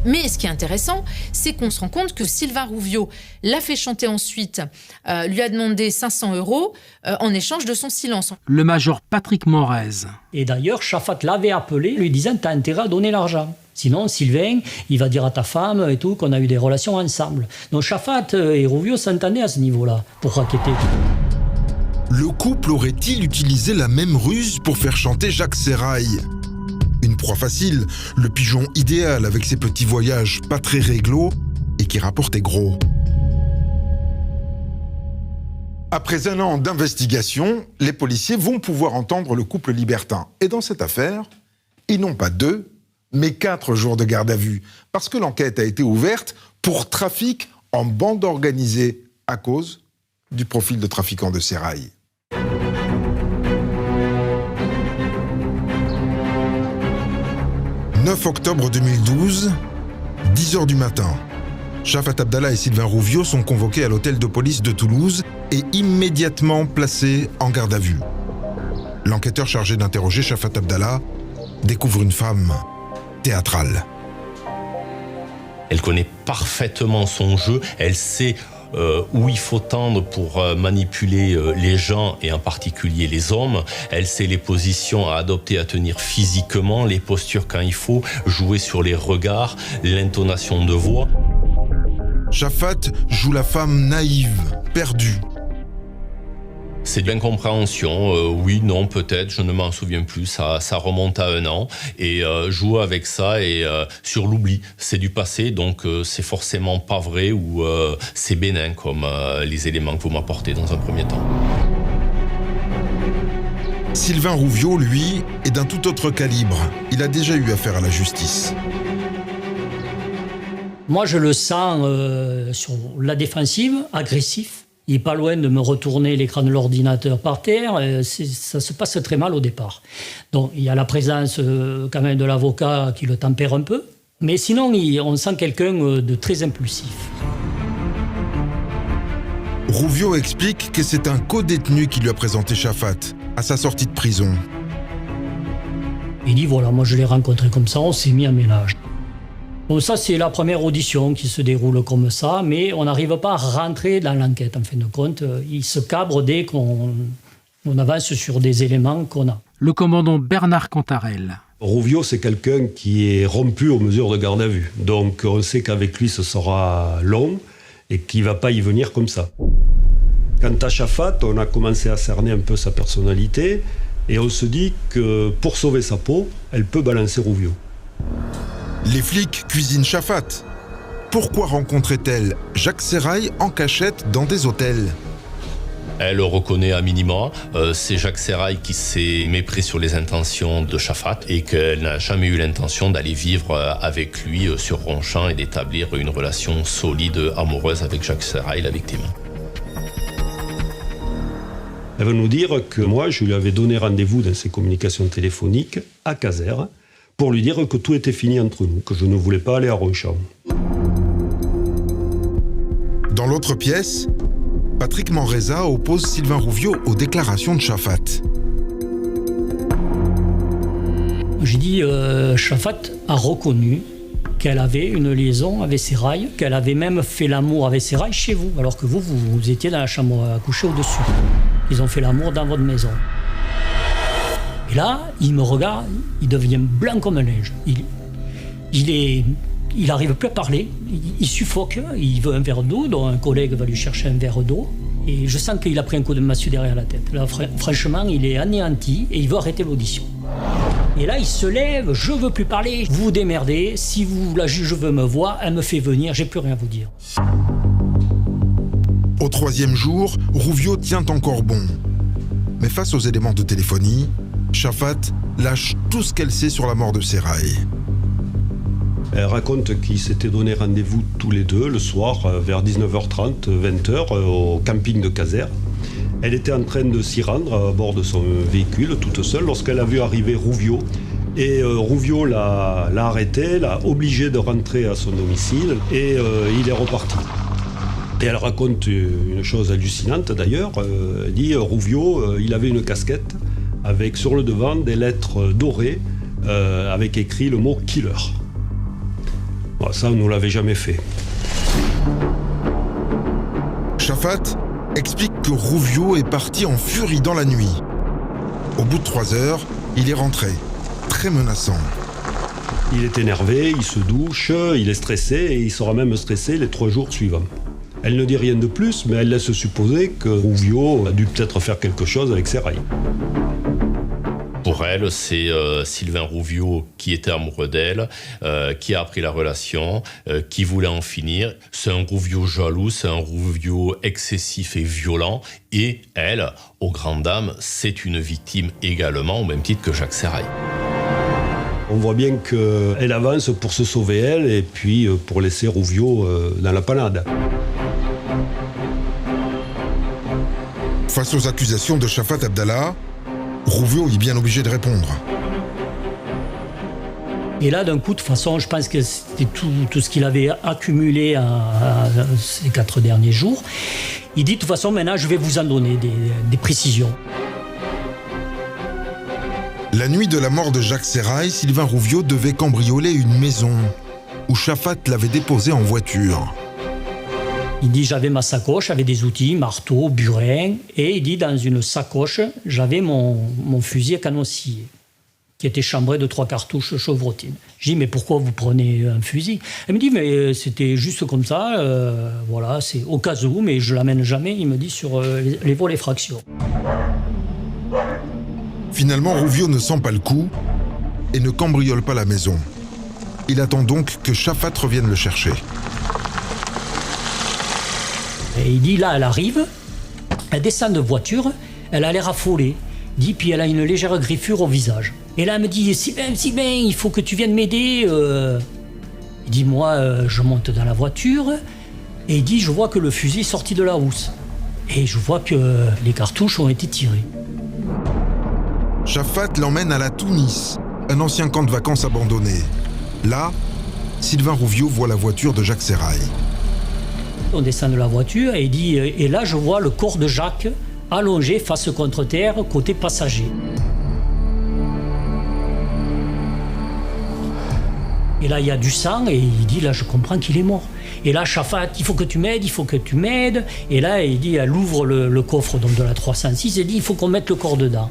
Mais ce qui est intéressant, c'est qu'on se rend compte que Sylvain Rouviot l'a fait chanter ensuite, lui a demandé 500 € en échange de son silence. Le major Patrick Morez. Et d'ailleurs, Chafat l'avait appelé, lui disant « T'as intérêt à donner l'argent. Sinon, Sylvain, il va dire à ta femme et tout qu'on a eu des relations ensemble. » Donc Chafat et Rouviot s'entendaient à ce niveau-là pour raqueter. Le couple aurait-il utilisé la même ruse pour faire chanter Jacques Sérail ? Une proie facile, le pigeon idéal avec ses petits voyages pas très réglo et qui rapportaient gros. Après un an d'investigation, les policiers vont pouvoir entendre le couple libertin. Et dans cette affaire, ils n'ont pas 2, mais 4 jours de garde à vue. Parce que l'enquête a été ouverte pour trafic en bande organisée à cause du profil de trafiquant de Sérail. 9 octobre 2012, 10h du matin. Chafat Abdallah et Sylvain Rouviot sont convoqués à l'hôtel de police de Toulouse et immédiatement placés en garde à vue. L'enquêteur chargé d'interroger Chafat Abdallah découvre une femme théâtrale. Elle connaît parfaitement son jeu, elle sait où il faut tendre pour manipuler les gens et en particulier les hommes. Elle sait les positions à adopter, à tenir physiquement, les postures quand il faut, jouer sur les regards, l'intonation de voix. Chafat joue la femme naïve, perdue. C'est de l'incompréhension, oui, non, peut-être, je ne m'en souviens plus, ça remonte à 1 an, et jouer avec ça et sur l'oubli, c'est du passé, donc c'est forcément pas vrai ou c'est bénin comme les éléments que vous m'apportez dans un premier temps. Sylvain Rouviot, lui, est d'un tout autre calibre. Il a déjà eu affaire à la justice. Moi, je le sens sur la défensive, agressif. Il n'est pas loin de me retourner l'écran de l'ordinateur par terre. Ça se passe très mal au départ. Donc, il y a la présence quand même de l'avocat qui le tempère un peu. Mais sinon, on sent quelqu'un de très impulsif. Rouviot explique que c'est un co-détenu qui lui a présenté Chafat à sa sortie de prison. Il dit, voilà, moi je l'ai rencontré comme ça, on s'est mis à ménage. Donc ça, c'est la première audition qui se déroule comme ça, mais on n'arrive pas à rentrer dans l'enquête, en fin de compte. Il se cabre dès qu'on avance sur des éléments qu'on a. Le commandant Bernard Cantarel. Rouviot, c'est quelqu'un qui est rompu aux mesures de garde à vue. Donc on sait qu'avec lui, ce sera long et qu'il ne va pas y venir comme ça. Quant à Chafat, on a commencé à cerner un peu sa personnalité et on se dit que pour sauver sa peau, elle peut balancer Rouviot. Les flics cuisinent Chafat. Pourquoi rencontrait-elle Jacques Sérail en cachette dans des hôtels ? Elle reconnaît à minima, c'est Jacques Sérail qui s'est mépris sur les intentions de Chafat et qu'elle n'a jamais eu l'intention d'aller vivre avec lui sur Ronchamp et d'établir une relation solide, amoureuse avec Jacques Sérail, la victime. Elle va nous dire que moi, je lui avais donné rendez-vous dans ses communications téléphoniques à Caser pour lui dire que tout était fini entre nous, que je ne voulais pas aller à Ronchamp. Dans l'autre pièce, Patrick Manresa oppose Sylvain Rouviot aux déclarations de Chafat. J'ai dit, Chafat a reconnu qu'elle avait une liaison avec Sérail, qu'elle avait même fait l'amour avec Sérail chez vous, alors que vous étiez dans la chambre à coucher au-dessus. Ils ont fait l'amour dans votre maison. Et là, il me regarde, il devient blanc comme un linge. Il n'arrive plus à parler, il suffoque, il veut un verre d'eau, donc un collègue va lui chercher un verre d'eau. Et je sens qu'il a pris un coup de massue derrière la tête. Là, franchement, il est anéanti et il veut arrêter l'audition. Et là, il se lève, je veux plus parler, vous vous démerdez, si la juge veut me voir, elle me fait venir, j'ai plus rien à vous dire. Au 3e jour, Rouviot tient encore bon. Mais face aux éléments de téléphonie, Chafat lâche tout ce qu'elle sait sur la mort de Sérail. Elle raconte qu'ils s'étaient donné rendez-vous tous les deux le soir vers 19h30, 20h au camping de Caser. Elle était en train de s'y rendre à bord de son véhicule toute seule lorsqu'elle a vu arriver Rouviot Et Rouviot l'a arrêté, l'a obligé de rentrer à son domicile et il est reparti. Et elle raconte une chose hallucinante d'ailleurs. Elle dit Rouviot, il avait une casquette avec sur le devant des lettres dorées avec écrit le mot « killer ». Bon, ça, on ne l'avait jamais fait. Chafat explique que Rouviot est parti en furie dans la nuit. Au bout de 3 heures, il est rentré, très menaçant. Il est énervé, il se douche, il est stressé et il sera même stressé les 3 jours suivants. Elle ne dit rien de plus, mais elle laisse supposer que Rouviot a dû peut-être faire quelque chose avec ses rails. Pour elle, c'est Sylvain Rouviot qui était amoureux d'elle, qui a appris la relation, qui voulait en finir. C'est un Rouviot jaloux, c'est un Rouviot excessif et violent. Et elle, aux grandes dames, c'est une victime également, au même titre que Jacques Sérail. On voit bien qu'elle avance pour se sauver elle et puis pour laisser Rouviot dans la panade. Face aux accusations de Chafat Abdallah, Rouviot est bien obligé de répondre. Et là, d'un coup, de toute façon, je pense que c'était tout ce qu'il avait accumulé à ces 4 derniers jours. Il dit, de toute façon, maintenant, je vais vous en donner des précisions. La nuit de la mort de Jacques Sérail, Sylvain Rouviot devait cambrioler une maison où Chafat l'avait déposé en voiture. Il dit, j'avais ma sacoche avec des outils, marteau, burin, et il dit, dans une sacoche, j'avais mon fusil à canon scié, qui était chambré de 3 cartouches chevrotines. Je dis, mais pourquoi vous prenez un fusil? Elle me dit, mais c'était juste comme ça, voilà, c'est au cas où, mais je l'amène jamais, il me dit, sur les vols et fractions. Finalement, Rouviot ne sent pas le coup et ne cambriole pas la maison. Il attend donc que Chafat revienne le chercher. Et il dit, là, elle arrive, elle descend de voiture, elle a l'air affolée. Il dit, puis elle a une légère griffure au visage. Et là, elle me dit, Sylvain, il faut que tu viennes m'aider. Il dit, moi, je monte dans la voiture, et il dit, je vois que le fusil est sorti de la housse. Et je vois que les cartouches ont été tirées. Chafat l'emmène à la Tounis, un ancien camp de vacances abandonné. Là, Sylvain Rouviot voit la voiture de Jacques Sérail. On descend de la voiture et il dit, et là je vois le corps de Jacques allongé face contre terre, côté passager. Et là il y a du sang et il dit, là je comprends qu'il est mort. Et là Chafat, il faut que tu m'aides, il faut que tu m'aides. Et là il dit, elle ouvre le coffre donc, de la 306 et dit, il faut qu'on mette le corps dedans.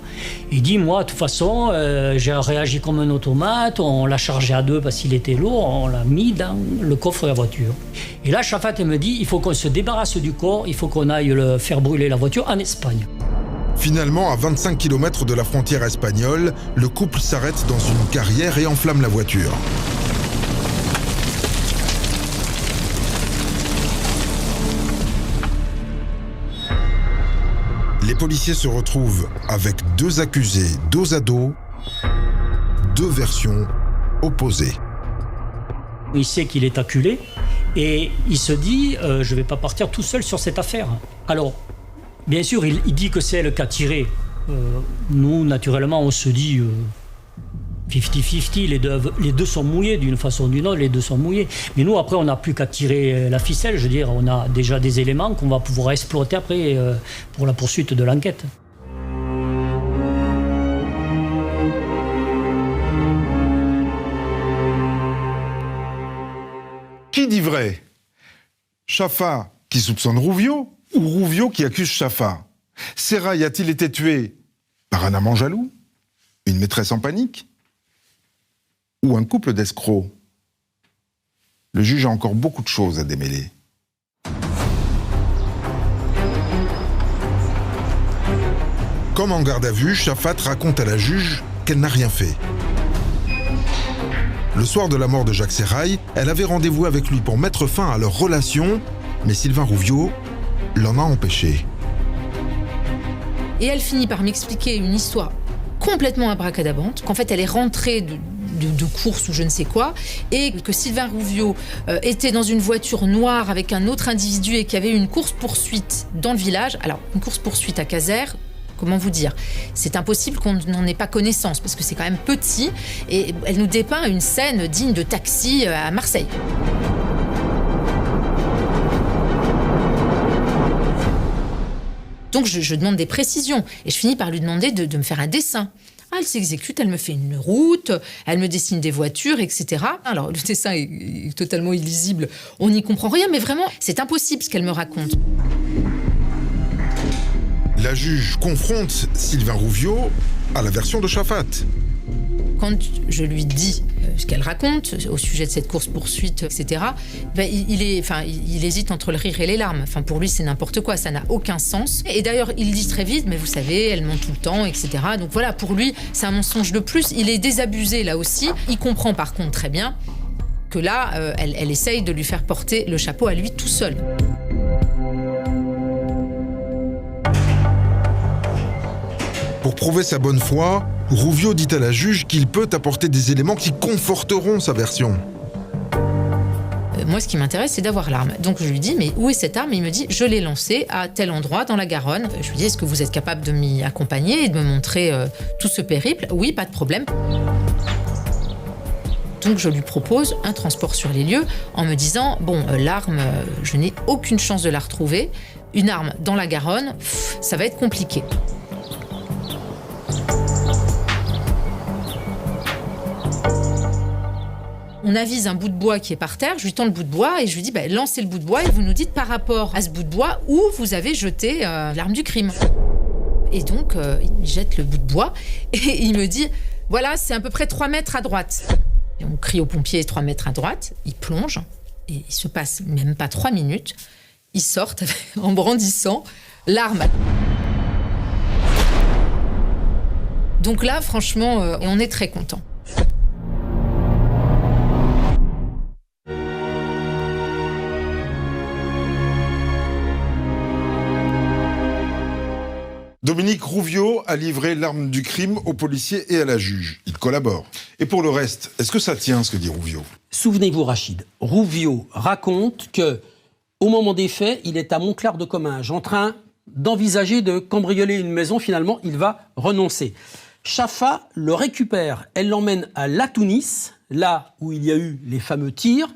Il dit, moi de toute façon, j'ai réagi comme un automate, on l'a chargé à 2 parce qu'il était lourd, on l'a mis dans le coffre de la voiture. Et là Chafat elle me dit, il faut qu'on se débarrasse du corps, il faut qu'on aille faire brûler la voiture en Espagne. Finalement, à 25 km de la frontière espagnole, le couple s'arrête dans une carrière et enflamme la voiture. Les policiers se retrouvent avec 2 accusés dos à dos, 2 versions opposées. Il sait qu'il est acculé et il se dit, je ne vais pas partir tout seul sur cette affaire. Alors, bien sûr, il dit que c'est elle qui a tiré. Nous, naturellement, on se dit 50-50, les deux sont mouillés d'une façon ou d'une autre, les deux sont mouillés. Mais nous, après, on n'a plus qu'à tirer la ficelle. Je veux dire, on a déjà des éléments qu'on va pouvoir exploiter après pour la poursuite de l'enquête. Qui dit vrai? Chafat qui soupçonne Rouviot ou Rouviot qui accuse Chafat? Sérail a-t-il été tué par un amant jaloux? Une maîtresse en panique? Ou un couple d'escrocs? Le juge a encore beaucoup de choses à démêler. Comme en garde à vue, Chafat raconte à la juge qu'elle n'a rien fait. Le soir de la mort de Jacques Sérail, elle avait rendez-vous avec lui pour mettre fin à leur relation, mais Sylvain Rouviot l'en a empêché. Et elle finit par m'expliquer une histoire complètement abracadabrante, qu'en fait elle est rentrée de course ou je ne sais quoi, et que Sylvain Rouviot était dans une voiture noire avec un autre individu et qu'il y avait une course-poursuite dans le village. Alors, une course-poursuite à Casères, comment vous dire, c'est impossible qu'on n'en ait pas connaissance, parce que c'est quand même petit, et elle nous dépeint une scène digne de Taxi à Marseille. Donc je demande des précisions, et je finis par lui demander de me faire un dessin. Elle s'exécute, elle me fait une route, elle me dessine des voitures, etc. Alors, le dessin est totalement illisible, on n'y comprend rien, mais vraiment, c'est impossible ce qu'elle me raconte. La juge confronte Sylvain Rouviot à la version de Chafat. Quand je lui dis ce qu'elle raconte au sujet de cette course-poursuite, etc., il hésite entre le rire et les larmes. Enfin, pour lui, c'est n'importe quoi, ça n'a aucun sens. Et d'ailleurs, il dit très vite, mais vous savez, elle ment tout le temps, etc. Donc voilà, pour lui, c'est un mensonge de plus. Il est désabusé là aussi. Il comprend par contre très bien que là, elle essaye de lui faire porter le chapeau à lui tout seul. Pour prouver sa bonne foi, Rouviot dit à la juge qu'il peut apporter des éléments qui conforteront sa version. Moi, ce qui m'intéresse, c'est d'avoir l'arme. Donc, je lui dis, mais où est cette arme ? Il me dit, je l'ai lancée à tel endroit, dans la Garonne. Je lui dis, est-ce que vous êtes capable de m'y accompagner et de me montrer tout ce périple ? Oui, pas de problème. Donc, je lui propose un transport sur les lieux en me disant, bon, l'arme, je n'ai aucune chance de la retrouver. Une arme dans la Garonne, ça va être compliqué. On avise un bout de bois qui est par terre, je lui tends le bout de bois et je lui dis lancez le bout de bois et vous nous dites par rapport à ce bout de bois où vous avez jeté l'arme du crime. Et donc il jette le bout de bois et il me dit voilà, c'est à peu près 3 mètres à droite. Et on crie aux pompiers 3 mètres à droite, il plonge et il se passe même pas 3 minutes, ils sortent en brandissant l'arme. Donc là franchement on est très contents. Dominique Rouviot a livré l'arme du crime aux policiers et à la juge. Il collabore. Et pour le reste, est-ce que ça tient ce que dit Rouviot ? Souvenez-vous, Rachid, Rouviot raconte que, au moment des faits, il est à Montclar-de-Comminges, en train d'envisager de cambrioler une maison. Finalement, il va renoncer. Chafat le récupère. Elle l'emmène à La Tounis, là où il y a eu les fameux tirs,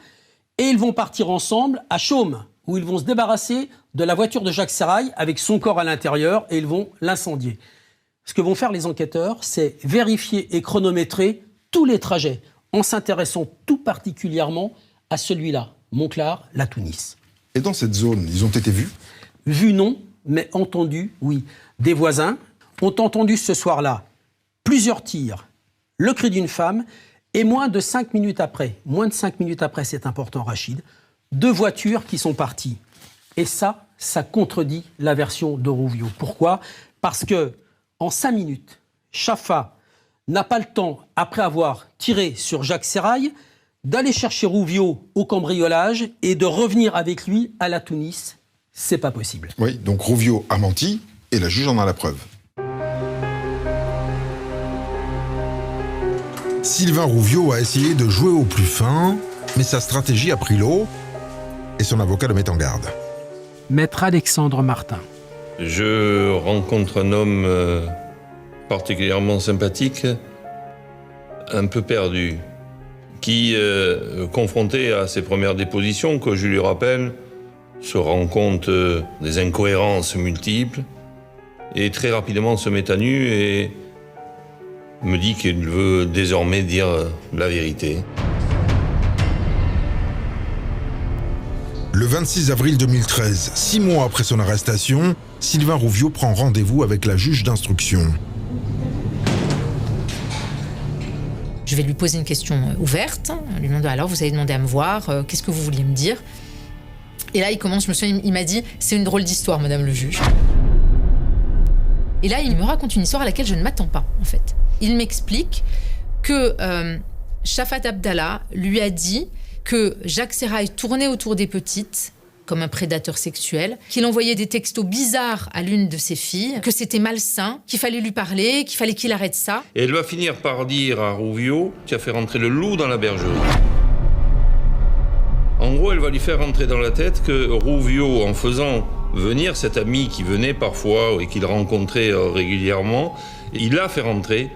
et ils vont partir ensemble à Chaumes, où ils vont se débarrasser de la voiture de Jacques Sérail avec son corps à l'intérieur et ils vont l'incendier. Ce que vont faire les enquêteurs, c'est vérifier et chronométrer tous les trajets en s'intéressant tout particulièrement à celui-là, Montclar, La Tounis. Et dans cette zone, ils ont été vus ? Vus non, mais entendus, oui. Des voisins ont entendu ce soir-là plusieurs tirs, le cri d'une femme et moins de 5 minutes après, c'est important Rachid, 2 voitures qui sont parties. Et ça contredit la version de Rouviot. Pourquoi ? Parce que en 5 minutes, Chafat n'a pas le temps, après avoir tiré sur Jacques Sérail, d'aller chercher Rouviot au cambriolage et de revenir avec lui à La Tounis. C'est pas possible. Oui, donc Rouviot a menti et la juge en a la preuve. Sylvain Rouviot a essayé de jouer au plus fin, mais sa stratégie a pris l'eau et son avocat le met en garde. Maître Alexandre Martin. Je rencontre un homme particulièrement sympathique, un peu perdu, qui, confronté à ses premières dépositions, que je lui rappelle, se rend compte des incohérences multiples et très rapidement se met à nu et me dit qu'il veut désormais dire la vérité. Le 26 avril 2013, 6 mois après son arrestation, Sylvain Rouviot prend rendez-vous avec la juge d'instruction. Je vais lui poser une question ouverte, lui demander alors vous avez demandé à me voir, qu'est-ce que vous vouliez me dire ? Et là il commence, je me souviens, il m'a dit c'est une drôle d'histoire madame le juge. Et là il me raconte une histoire à laquelle je ne m'attends pas en fait. Il m'explique que Chafat Abdallah lui a dit que Jacques Sérail tournait autour des petites comme un prédateur sexuel, qu'il envoyait des textos bizarres à l'une de ses filles, que c'était malsain, qu'il fallait lui parler, qu'il fallait qu'il arrête ça. Et elle va finir par dire à Rouviot « Tu as fait rentrer le loup dans la bergerie ». En gros, elle va lui faire rentrer dans la tête que Rouviot, en faisant venir, cet ami qui venait parfois et qu'il rencontrait régulièrement, il a fait rentrer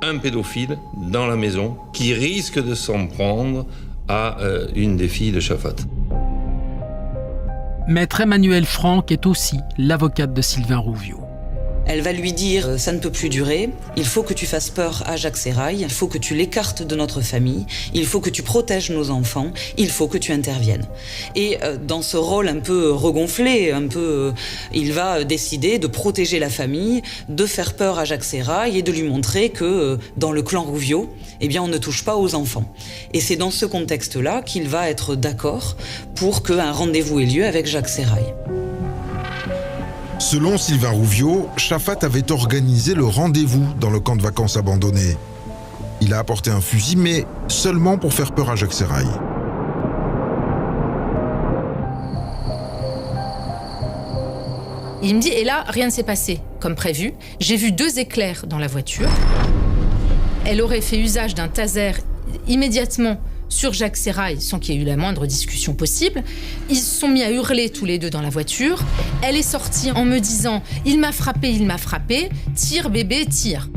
un pédophile dans la maison qui risque de s'en prendre à une des filles de Chafat. Maître Emmanuelle Franck est aussi l'avocate de Sylvain Rouviot. Elle va lui dire « ça ne peut plus durer, il faut que tu fasses peur à Jacques Sérail, il faut que tu l'écartes de notre famille, il faut que tu protèges nos enfants, il faut que tu interviennes ». Et dans ce rôle un peu regonflé, il va décider de protéger la famille, de faire peur à Jacques Sérail et de lui montrer que dans le clan Rouviot, eh bien, on ne touche pas aux enfants. Et c'est dans ce contexte-là qu'il va être d'accord pour qu'un rendez-vous ait lieu avec Jacques Sérail. Selon Sylvain Rouviot, Chafat avait organisé le rendez-vous dans le camp de vacances abandonné. Il a apporté un fusil, mais seulement pour faire peur à Jacques Sérail. Il me dit, et là, rien ne s'est passé comme prévu. J'ai vu 2 éclairs dans la voiture. Elle aurait fait usage d'un taser immédiatement sur Jacques Sérail sans qu'il y ait eu la moindre discussion possible. Ils se sont mis à hurler tous les deux dans la voiture. Elle est sortie en me disant « il m'a frappé, tire bébé, tire ».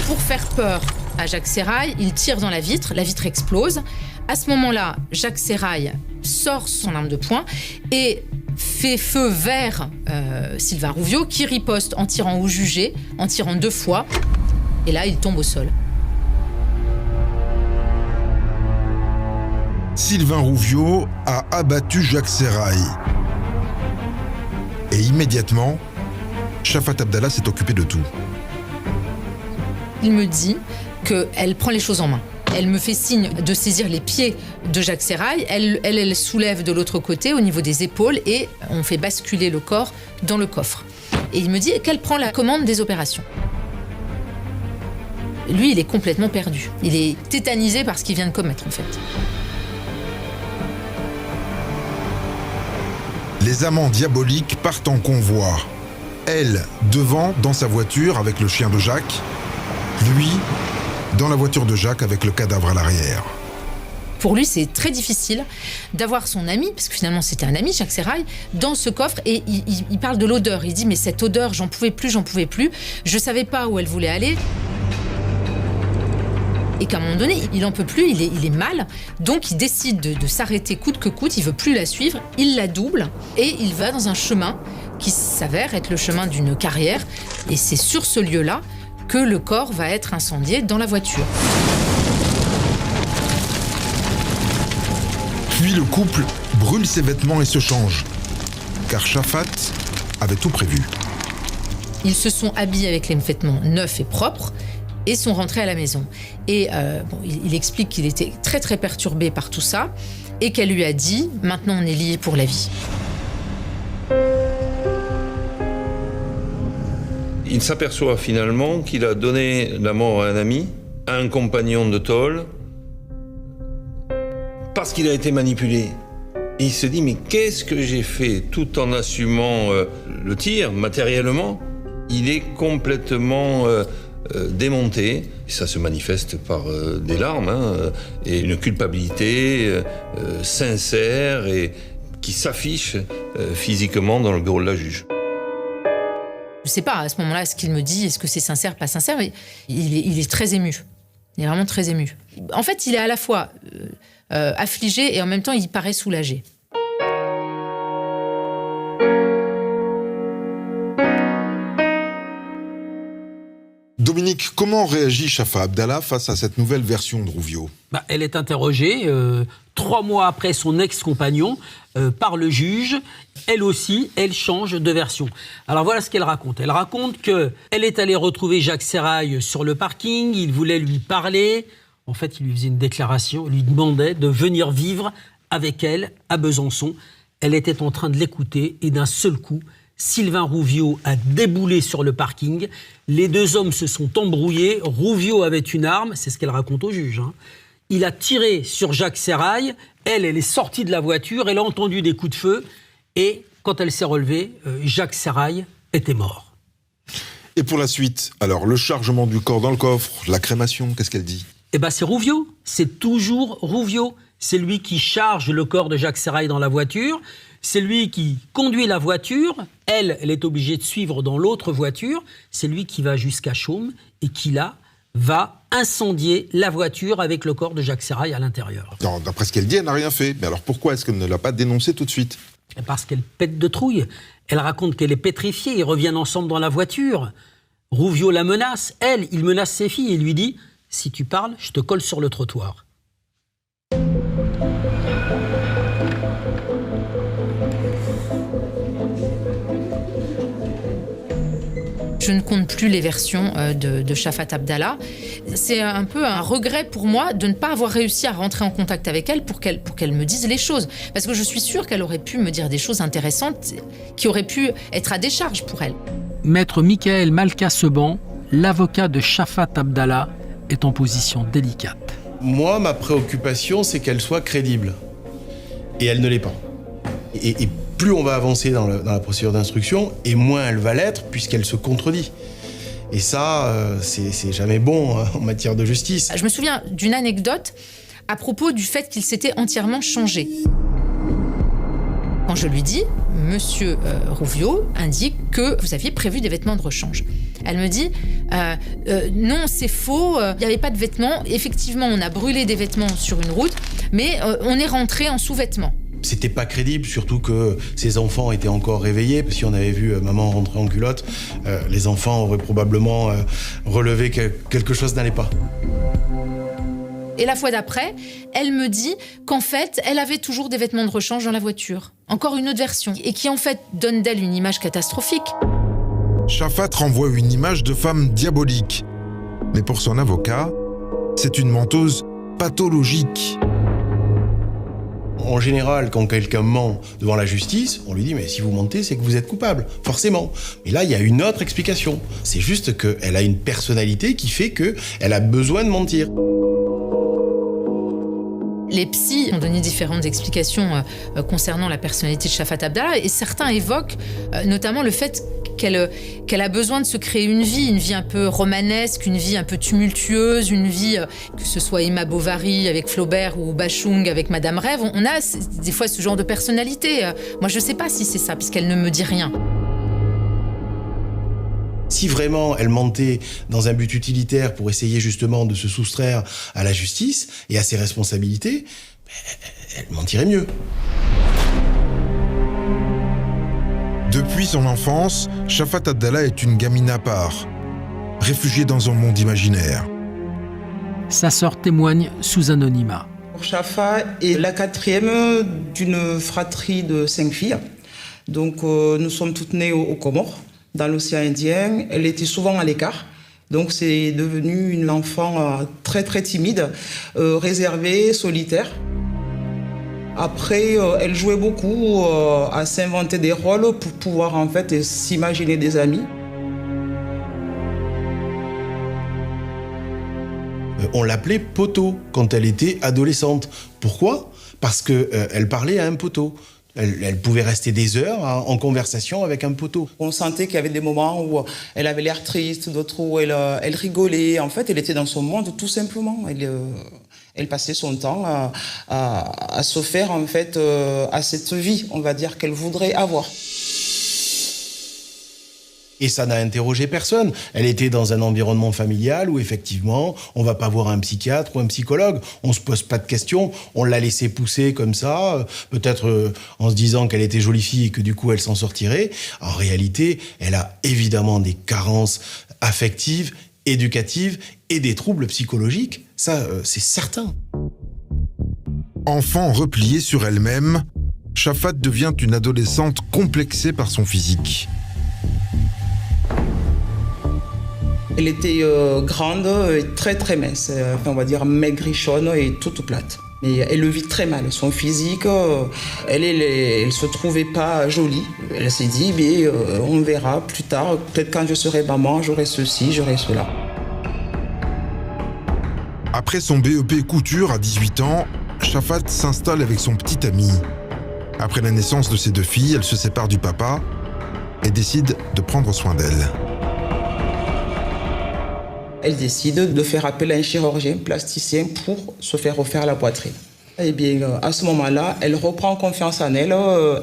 Pour faire peur à Jacques Sérail, il tire dans la vitre explose. À ce moment-là, Jacques Sérail sort son arme de poing et fait feu vers Sylvain Rouviot qui riposte en tirant au jugé, en tirant 2 fois. Et là, il tombe au sol. Sylvain Rouviot a abattu Jacques Sérail. Et immédiatement, Chafat Abdallah s'est occupé de tout. Il me dit qu'elle prend les choses en main. Elle me fait signe de saisir les pieds de Jacques Sérail. Elle soulève de l'autre côté au niveau des épaules et on fait basculer le corps dans le coffre. Et il me dit qu'elle prend la commande des opérations. Lui, il est complètement perdu. Il est tétanisé par ce qu'il vient de commettre, en fait. Les amants diaboliques partent en convoi. Elle, devant, dans sa voiture, avec le chien de Jacques. Lui, dans la voiture de Jacques, avec le cadavre à l'arrière. Pour lui, c'est très difficile d'avoir son ami, parce que finalement c'était un ami, Jacques Sérail, dans ce coffre. Et il parle de l'odeur. Il dit, mais cette odeur, j'en pouvais plus. Je savais pas où elle voulait aller. Et qu'à un moment donné, il en peut plus, il est mal. Donc il décide de s'arrêter coûte que coûte, il veut plus la suivre. Il la double et il va dans un chemin qui s'avère être le chemin d'une carrière. Et c'est sur ce lieu-là que le corps va être incendié dans la voiture. Puis le couple brûle ses vêtements et se change. Car Chafat avait tout prévu. Ils se sont habillés avec les vêtements neufs et propres et sont rentrés à la maison. Et il explique qu'il était très très perturbé par tout ça et qu'elle lui a dit « maintenant on est liés pour la vie ». Il s'aperçoit finalement qu'il a donné la mort à un ami, à un compagnon de tôle, parce qu'il a été manipulé. Et il se dit, mais qu'est-ce que j'ai fait? Tout en assumant le tir matériellement, il est complètement démonté. Et ça se manifeste par des larmes et une culpabilité sincère et qui s'affiche physiquement dans le bureau de la juge. Je ne sais pas à ce moment-là ce qu'il me dit, est-ce que c'est sincère, pas sincère, mais il est très ému. Il est vraiment très ému. En fait, il est à la fois affligé et en même temps, il paraît soulagé. Dominique, comment réagit Chafat Abdallah face à cette nouvelle version de Rouviot ? Elle est interrogée 3 mois après son ex-compagnon par le juge. Elle aussi, elle change de version. Alors voilà ce qu'elle raconte. Elle raconte qu'elle est allée retrouver Jacques Sérail sur le parking. Il voulait lui parler. En fait, il lui faisait une déclaration. Il lui demandait de venir vivre avec elle à Besançon. Elle était en train de l'écouter et d'un seul coup, Sylvain Rouviot a déboulé sur le parking. Les 2 hommes se sont embrouillés. Rouviot avait une arme, c'est ce qu'elle raconte au juge. Il a tiré sur Jacques Sérail. Elle est sortie de la voiture. Elle a entendu des coups de feu. Et quand elle s'est relevée, Jacques Sérail était mort. Et pour la suite, alors le chargement du corps dans le coffre, la crémation, qu'est-ce qu'elle dit ? C'est Rouviot. C'est toujours Rouviot. C'est lui qui charge le corps de Jacques Sérail dans la voiture. C'est lui qui conduit la voiture. Elle est obligée de suivre dans l'autre voiture. C'est lui qui va jusqu'à Chaumes et qui, là, va incendier la voiture avec le corps de Jacques Sérail à l'intérieur. Non, d'après ce qu'elle dit, elle n'a rien fait. Mais alors pourquoi est-ce qu'elle ne l'a pas dénoncé tout de suite ? Parce qu'elle pète de trouille. Elle raconte qu'elle est pétrifiée. Ils reviennent ensemble dans la voiture. Rouviot la menace. Elle, il menace ses filles et lui dit « Si tu parles, je te colle sur le trottoir ». Je ne compte plus les versions de Shafat Abdallah. C'est un peu un regret pour moi de ne pas avoir réussi à rentrer en contact avec elle pour qu'elle me dise les choses. Parce que je suis sûre qu'elle aurait pu me dire des choses intéressantes qui auraient pu être à décharge pour elle. Maître Michael Malka-Seban, l'avocat de Shafat Abdallah, est en position délicate. Moi, ma préoccupation, c'est qu'elle soit crédible. Et elle ne l'est pas. Et plus on va avancer dans la procédure d'instruction, et moins elle va l'être, puisqu'elle se contredit. Et ça, c'est jamais bon en matière de justice. Je me souviens d'une anecdote à propos du fait qu'il s'était entièrement changé. Quand je lui dis, Monsieur Rouviot indique que vous aviez prévu des vêtements de rechange. Elle me dit, non, c'est faux, il n'y avait pas de vêtements. Effectivement, on a brûlé des vêtements sur une route, mais on est rentré en sous-vêtements. C'était pas crédible, surtout que ses enfants étaient encore réveillés. Si on avait vu maman rentrer en culotte, les enfants auraient probablement relevé que quelque chose n'allait pas. Et la fois d'après, elle me dit qu'en fait, elle avait toujours des vêtements de rechange dans la voiture. Encore une autre version, et qui en fait donne d'elle une image catastrophique. Shafat renvoie une image de femme diabolique. Mais pour son avocat, c'est une menteuse pathologique. En général, quand quelqu'un ment devant la justice, on lui dit « mais si vous mentez, c'est que vous êtes coupable, forcément ». Mais là, il y a une autre explication. C'est juste qu'elle a une personnalité qui fait qu'elle a besoin de mentir. Les psys ont donné différentes explications concernant la personnalité de Shafat Abdallah et certains évoquent notamment le fait qu'elle a besoin de se créer une vie un peu romanesque, une vie un peu tumultueuse, une vie, que ce soit Emma Bovary avec Flaubert ou Bachung avec Madame Rêve, on a des fois ce genre de personnalité. Moi, je ne sais pas si c'est ça, puisqu'elle ne me dit rien. Si vraiment elle mentait dans un but utilitaire pour essayer justement de se soustraire à la justice et à ses responsabilités, elle mentirait mieux. Depuis son enfance, Shafat Abdallah est une gamine à part, réfugiée dans un monde imaginaire. Sa sœur témoigne sous anonymat. Shafa est la quatrième d'une fratrie de 5 filles. Donc nous sommes toutes nées aux Comores, dans l'océan Indien. Elle était souvent à l'écart. Donc c'est devenu une enfant très très timide, réservée, solitaire. Après, elle jouait beaucoup à s'inventer des rôles pour pouvoir en fait s'imaginer des amis. On l'appelait poteau quand elle était adolescente. Pourquoi ? Parce qu'elle parlait à un poteau. Elle pouvait rester des heures en conversation avec un poteau. On sentait qu'il y avait des moments où elle avait l'air triste, d'autres où elle rigolait. En fait, elle était dans son monde tout simplement. Elle passait son temps à se faire en fait à cette vie, on va dire, qu'elle voudrait avoir. Et ça n'a interrogé personne. Elle était dans un environnement familial où, effectivement, on va pas voir un psychiatre ou un psychologue. On se pose pas de questions. On l'a laissée pousser comme ça, peut-être en se disant qu'elle était jolie fille et que du coup, elle s'en sortirait. En réalité, elle a évidemment des carences affectives, éducatives et des troubles psychologiques. Ça, c'est certain. Enfant repliée sur elle-même, Shafat devient une adolescente complexée par son physique. Elle était grande et très très mince, on va dire maigrichonne et toute plate. Mais elle le vit très mal, son physique, elle se trouvait pas jolie. Elle s'est dit, on verra plus tard, peut-être quand je serai maman, j'aurai ceci, j'aurai cela. Après son BEP couture à 18 ans, Shafat s'installe avec son petit ami. Après la naissance de ses 2 filles, elle se sépare du papa et décide de prendre soin d'elle. Elle décide de faire appel à un chirurgien plasticien pour se faire refaire la poitrine. Eh bien, à ce moment-là, elle reprend confiance en elle.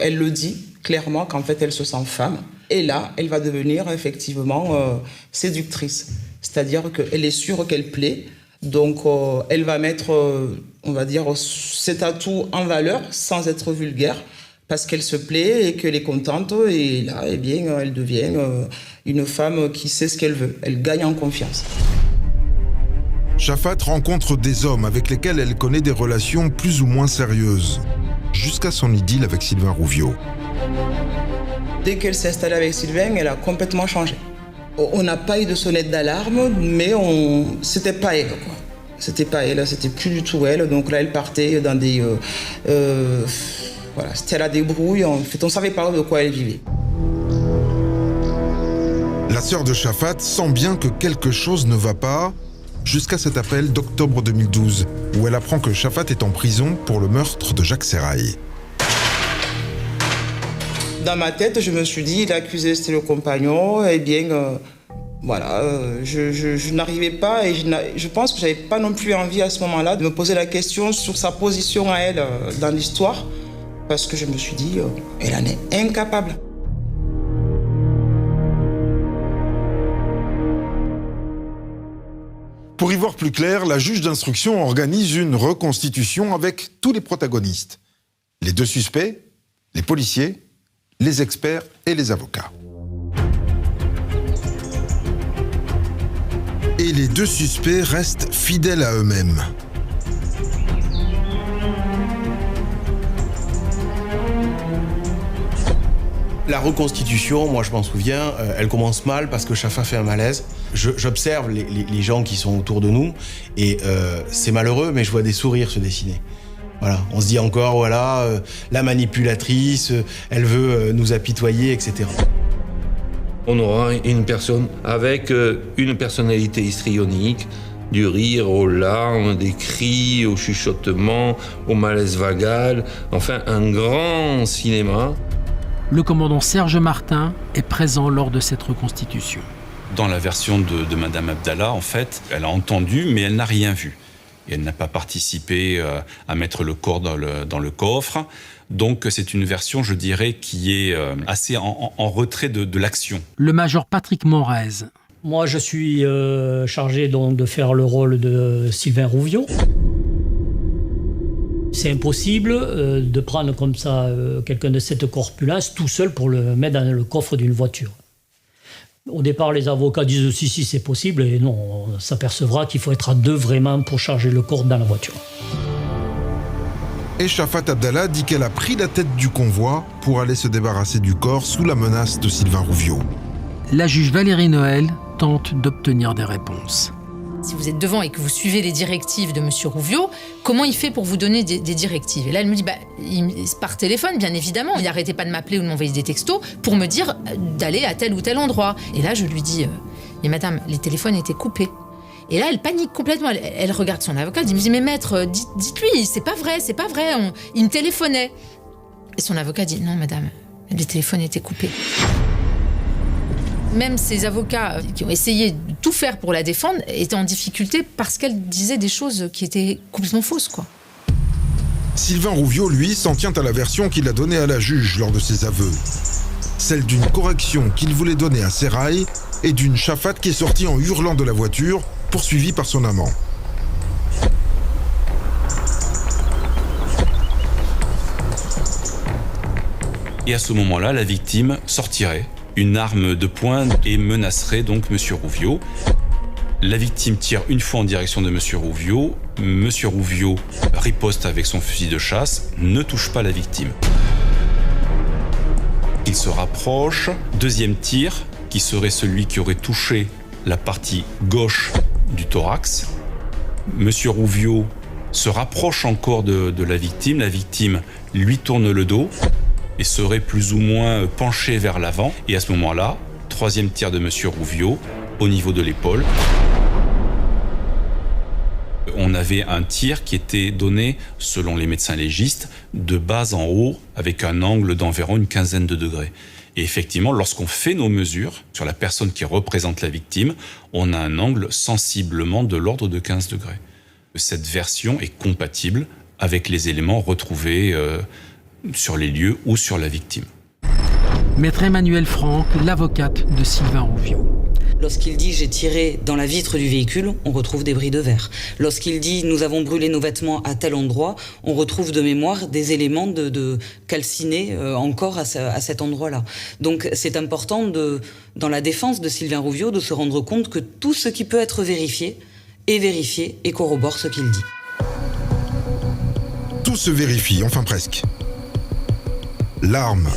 Elle le dit clairement qu'en fait, elle se sent femme. Et là, elle va devenir effectivement séductrice. C'est-à-dire qu'elle est sûre qu'elle plaît. Donc, elle va mettre, on va dire, cet atout en valeur sans être vulgaire parce qu'elle se plaît et qu'elle est contente. Et là, eh bien, elle devient une femme qui sait ce qu'elle veut. Elle gagne en confiance. Shafat rencontre des hommes avec lesquels elle connaît des relations plus ou moins sérieuses, jusqu'à son idylle avec Sylvain Rouviot. Dès qu'elle s'est installée avec Sylvain, elle a complètement changé. On n'a pas eu de sonnette d'alarme, mais c'était pas elle, quoi. C'était pas elle, c'était plus du tout elle. Donc là, elle partait dans des... voilà, c'était à la débrouille. En fait, on savait pas de quoi elle vivait. La sœur de Shafat sent bien que quelque chose ne va pas, jusqu'à cet appel d'octobre 2012, où elle apprend que Shafat est en prison pour le meurtre de Jacques Sérail. Dans ma tête, je me suis dit, l'accusé c'était le compagnon, eh bien, voilà, je n'arrivais pas et je pense que j'avais pas non plus envie à ce moment-là de me poser la question sur sa position à elle dans l'histoire, parce que je me suis dit, elle en est incapable. Pour y voir plus clair, la juge d'instruction organise une reconstitution avec tous les protagonistes. Les 2 suspects, les policiers, les experts et les avocats. Et les 2 suspects restent fidèles à eux-mêmes. La reconstitution, moi je m'en souviens, elle commence mal parce que Shafat fait un malaise. J'observe les gens qui sont autour de nous et c'est malheureux, mais je vois des sourires se dessiner. Voilà, on se dit encore, voilà, la manipulatrice, elle veut nous apitoyer, etc. On aura une personne avec une personnalité histrionique, du rire aux larmes, des cris, au chuchotement, au malaise vagal, enfin un grand cinéma. Le commandant Serge Martin est présent lors de cette reconstitution. Dans la version de Madame Abdallah, en fait, elle a entendu, mais elle n'a rien vu. Et elle n'a pas participé à mettre le corps dans le coffre. Donc c'est une version, je dirais, qui est assez en retrait de l'action. Le major Patrick Morez. Moi, je suis chargé donc de faire le rôle de Sylvain Rouviot. C'est impossible de prendre comme ça quelqu'un de cette corpulence tout seul pour le mettre dans le coffre d'une voiture. Au départ, les avocats disent aussi si c'est possible, et non, on s'apercevra qu'il faut être à 2 vraiment pour charger le corps dans la voiture. Et Shafat Abdallah dit qu'elle a pris la tête du convoi pour aller se débarrasser du corps sous la menace de Sylvain Rouviot. La juge Valérie Noël tente d'obtenir des réponses. Si vous êtes devant et que vous suivez les directives de M. Rouviot, comment il fait pour vous donner des directives? Et là, elle me dit, par téléphone, bien évidemment. Il n'arrêtait pas de m'appeler ou de m'envoyer des textos pour me dire d'aller à tel ou tel endroit. Et là, je lui dis, mais madame, les téléphones étaient coupés. Et là, elle panique complètement. Elle regarde son avocat, elle dit, mais maître, dites-lui, c'est pas vrai, il me téléphonait. Et son avocat dit, non, madame, les téléphones étaient coupés. Même ses avocats qui ont essayé de tout faire pour la défendre étaient en difficulté parce qu'elle disait des choses qui étaient complètement fausses, quoi. Sylvain Rouviot, lui, s'en tient à la version qu'il a donnée à la juge lors de ses aveux. Celle d'une correction qu'il voulait donner à Sérail et d'une Shafat qui est sortie en hurlant de la voiture, poursuivie par son amant. Et à ce moment-là, la victime sortirait une arme de poing et menacerait donc M. Rouviot. La victime tire une fois en direction de M. Rouviot. M. Rouviot riposte avec son fusil de chasse, ne touche pas la victime. Il se rapproche. 2e tir, qui serait celui qui aurait touché la partie gauche du thorax. M. Rouviot se rapproche encore de la victime. La victime lui tourne le dos et serait plus ou moins penché vers l'avant. Et à ce moment-là, 3e tir de M. Rouviot au niveau de l'épaule. On avait un tir qui était donné, selon les médecins légistes, de bas en haut, avec un angle d'environ une 15aine de degrés. Et effectivement, lorsqu'on fait nos mesures sur la personne qui représente la victime, on a un angle sensiblement de l'ordre de 15 degrés. Cette version est compatible avec les éléments retrouvés sur les lieux ou sur la victime. Maître Emmanuelle Franck, l'avocate de Sylvain Rouviot. Lorsqu'il dit « j'ai tiré dans la vitre du véhicule », on retrouve des bris de verre. Lorsqu'il dit « nous avons brûlé nos vêtements à tel endroit », on retrouve de mémoire des éléments de calcinés encore à cet endroit-là. Donc c'est important, dans la défense de Sylvain Rouviot, de se rendre compte que tout ce qui peut être vérifié est vérifié et corrobore ce qu'il dit. Tout se vérifie, enfin presque. L'arme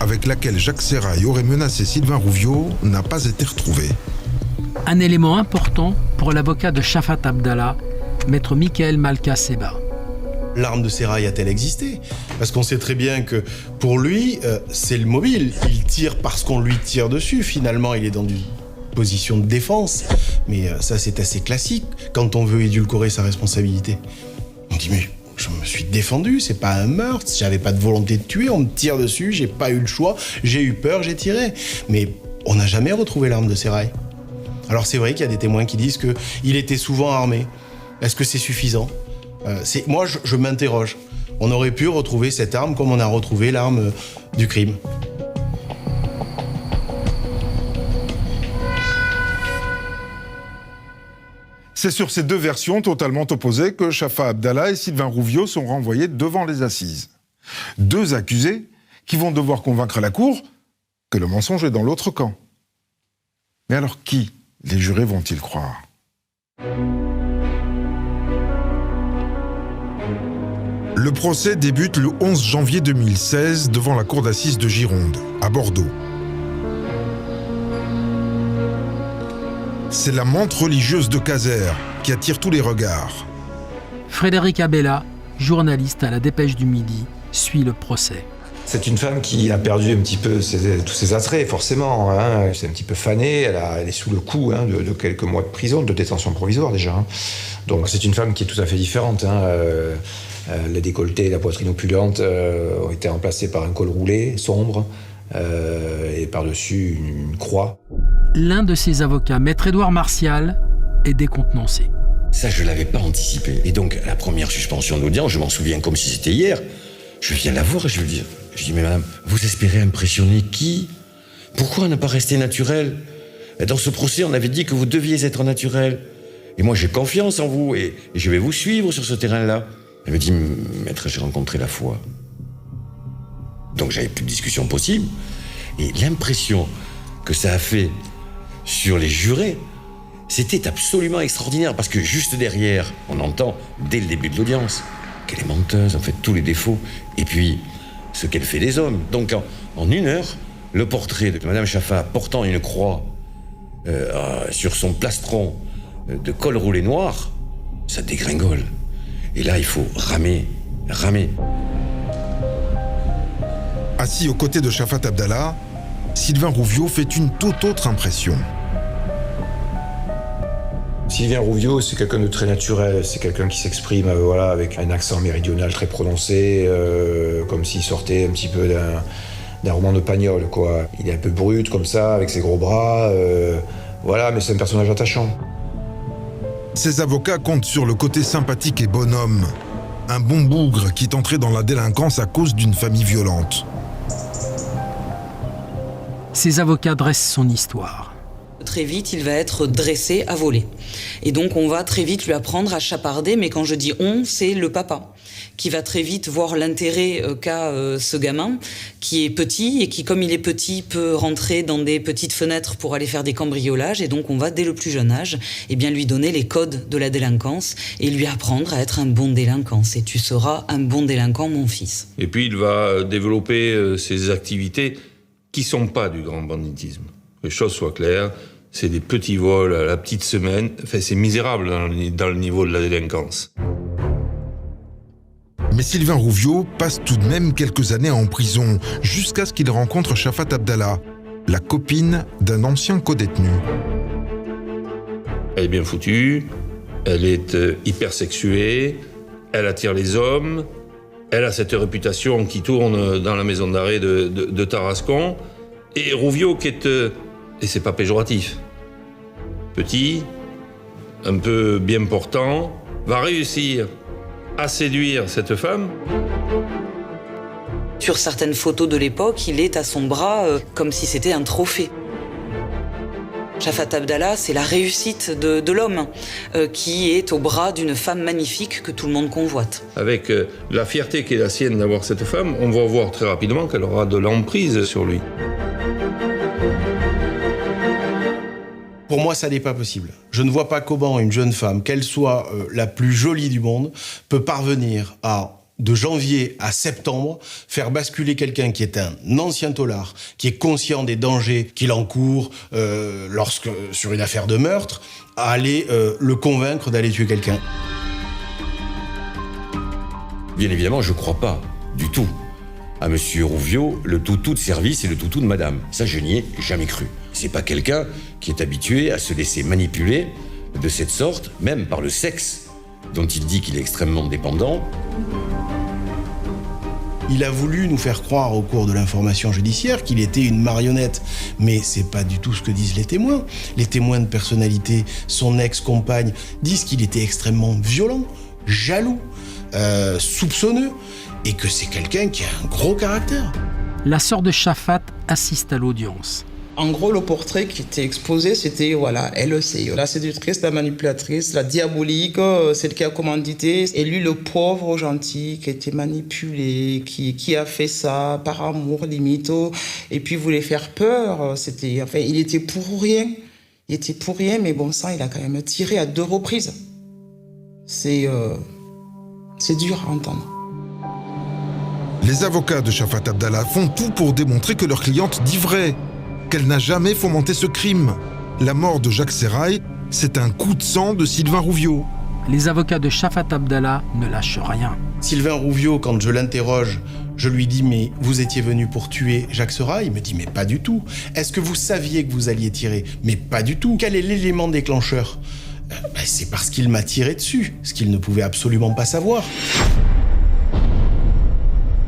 avec laquelle Jacques Sérail aurait menacé Sylvain Rouviot n'a pas été retrouvée. Un élément important pour l'avocat de Shafat Abdallah, maître Michael Malka-Seba. L'arme de Sérail a-t-elle existé? Parce qu'on sait très bien que pour lui, c'est le mobile. Il tire parce qu'on lui tire dessus. Finalement, il est dans une position de défense. Mais ça, c'est assez classique quand on veut édulcorer sa responsabilité. On dit, mais je me suis défendu, c'est pas un meurtre, j'avais pas de volonté de tuer, on me tire dessus, j'ai pas eu le choix, j'ai eu peur, j'ai tiré. Mais on n'a jamais retrouvé l'arme de Sérail. Alors c'est vrai qu'il y a des témoins qui disent qu'il était souvent armé. Est-ce que c'est suffisant? Moi, je m'interroge. On aurait pu retrouver cette arme comme on a retrouvé l'arme du crime. C'est sur ces deux versions totalement opposées que Shafat Abdallah et Sylvain Rouviot sont renvoyés devant les assises. Deux accusés qui vont devoir convaincre la cour que le mensonge est dans l'autre camp. Mais alors qui les jurés vont-ils croire? Le procès débute le 11 janvier 2016 devant la cour d'assises de Gironde, à Bordeaux. C'est la menthe religieuse de Caser qui attire tous les regards. Frédéric Abella, journaliste à la Dépêche du Midi, suit le procès. C'est une femme qui a perdu un petit peu tous ses attraits, forcément. Hein. C'est un petit peu fanée, elle est sous le coup de quelques mois de prison, de détention provisoire déjà. Hein. Donc c'est une femme qui est tout à fait différente. Hein. Le décolleté et la poitrine opulente ont été remplacés par un col roulé, sombre, et par-dessus une croix. L'un de ses avocats, maître Édouard Martial, est décontenancé. Ça, je ne l'avais pas anticipé. Et donc, à la première suspension d'audience, je m'en souviens comme si c'était hier, je viens la voir et je lui dis, mais madame, vous espérez impressionner qui? Pourquoi ne pas rester naturel? Dans ce procès, on avait dit que vous deviez être naturel. Et moi, j'ai confiance en vous et je vais vous suivre sur ce terrain-là. Elle me dit, maître, j'ai rencontré la foi. Donc, j'avais plus de discussion possible. Et l'impression que ça a fait sur les jurés, c'était absolument extraordinaire parce que juste derrière, on entend dès le début de l'audience qu'elle est menteuse, en fait, tous les défauts, et puis ce qu'elle fait des hommes. Donc en une heure, le portrait de Madame Shafat portant une croix sur son plastron de col roulé noir, ça dégringole. Et là, il faut ramer. Assis aux côtés de Shafat Abdallah, Sylvain Rouviot fait une toute autre impression. Sylvain Rouviot, c'est quelqu'un de très naturel, c'est quelqu'un qui s'exprime avec un accent méridional très prononcé, comme s'il sortait un petit peu d'un roman de Pagnol, quoi. Il est un peu brut comme ça, avec ses gros bras, mais c'est un personnage attachant. Ses avocats comptent sur le côté sympathique et bonhomme, un bon bougre qui est entré dans la délinquance à cause d'une famille violente. Ses avocats dressent son histoire. Très vite, il va être dressé à voler. Et donc, on va très vite lui apprendre à chaparder, mais quand je dis on, c'est le papa, qui va très vite voir l'intérêt qu'a ce gamin, qui est petit, et qui, comme il est petit, peut rentrer dans des petites fenêtres pour aller faire des cambriolages, et donc on va, dès le plus jeune âge, lui donner les codes de la délinquance, et lui apprendre à être un bon délinquant. Et tu seras un bon délinquant, mon fils. Et puis, il va développer ses activités qui ne sont pas du grand banditisme. Que les choses soient claires, c'est des petits vols à la petite semaine. Enfin, c'est misérable dans le niveau de la délinquance. Mais Sylvain Rouviot passe tout de même quelques années en prison, jusqu'à ce qu'il rencontre Shafat Abdallah, la copine d'un ancien codétenu. Elle est bien foutue, elle est hypersexuée, elle attire les hommes, elle a cette réputation qui tourne dans la maison d'arrêt de Tarascon. Et Rouviot qui est... et c'est pas péjoratif. Petit, un peu bien portant, va réussir à séduire cette femme. Sur certaines photos de l'époque, il est à son bras comme si c'était un trophée. Shafat Abdallah, c'est la réussite de l'homme qui est au bras d'une femme magnifique que tout le monde convoite. Avec la fierté qui est la sienne d'avoir cette femme, on va voir très rapidement qu'elle aura de l'emprise sur lui. Pour moi, ça n'est pas possible. Je ne vois pas comment une jeune femme, qu'elle soit la plus jolie du monde, peut parvenir à, de janvier à septembre, faire basculer quelqu'un qui est un ancien taulard, qui est conscient des dangers qu'il encourt sur une affaire de meurtre, à aller le convaincre d'aller tuer quelqu'un. Bien évidemment, je ne crois pas du tout à Monsieur Rouviot le toutou de service et le toutou de madame. Ça, je n'y ai jamais cru. C'est pas quelqu'un qui est habitué à se laisser manipuler de cette sorte, même par le sexe, dont il dit qu'il est extrêmement dépendant. Il a voulu nous faire croire au cours de l'information judiciaire qu'il était une marionnette. Mais c'est pas du tout ce que disent les témoins. Les témoins de personnalité, son ex-compagne, disent qu'il était extrêmement violent, jaloux, soupçonneux, et que c'est quelqu'un qui a un gros caractère. La sœur de Shafat assiste à l'audience. En gros, le portrait qui était exposé, c'était, voilà, elle c'est la séductrice, la manipulatrice, la diabolique, celle qui a commandité. Et lui, le pauvre gentil qui était manipulé, qui a fait ça par amour, limite, et puis voulait faire peur. Il était pour rien. Il était pour rien, mais bon sang, il a quand même tiré à 2 reprises. C'est dur à entendre. Les avocats de Shafat Abdallah font tout pour démontrer que leur cliente dit vrai, qu'elle n'a jamais fomenté ce crime. La mort de Jacques Sérail, c'est un coup de sang de Sylvain Rouviot. Les avocats de Shafat Abdallah ne lâchent rien. Sylvain Rouviot, quand je l'interroge, je lui dis « Mais vous étiez venu pour tuer Jacques Sérail ?» Il me dit « Mais pas du tout. Est-ce que vous saviez que vous alliez tirer ?» « Mais pas du tout. Quel est l'élément déclencheur ?» C'est parce qu'il m'a tiré dessus, ce qu'il ne pouvait absolument pas savoir.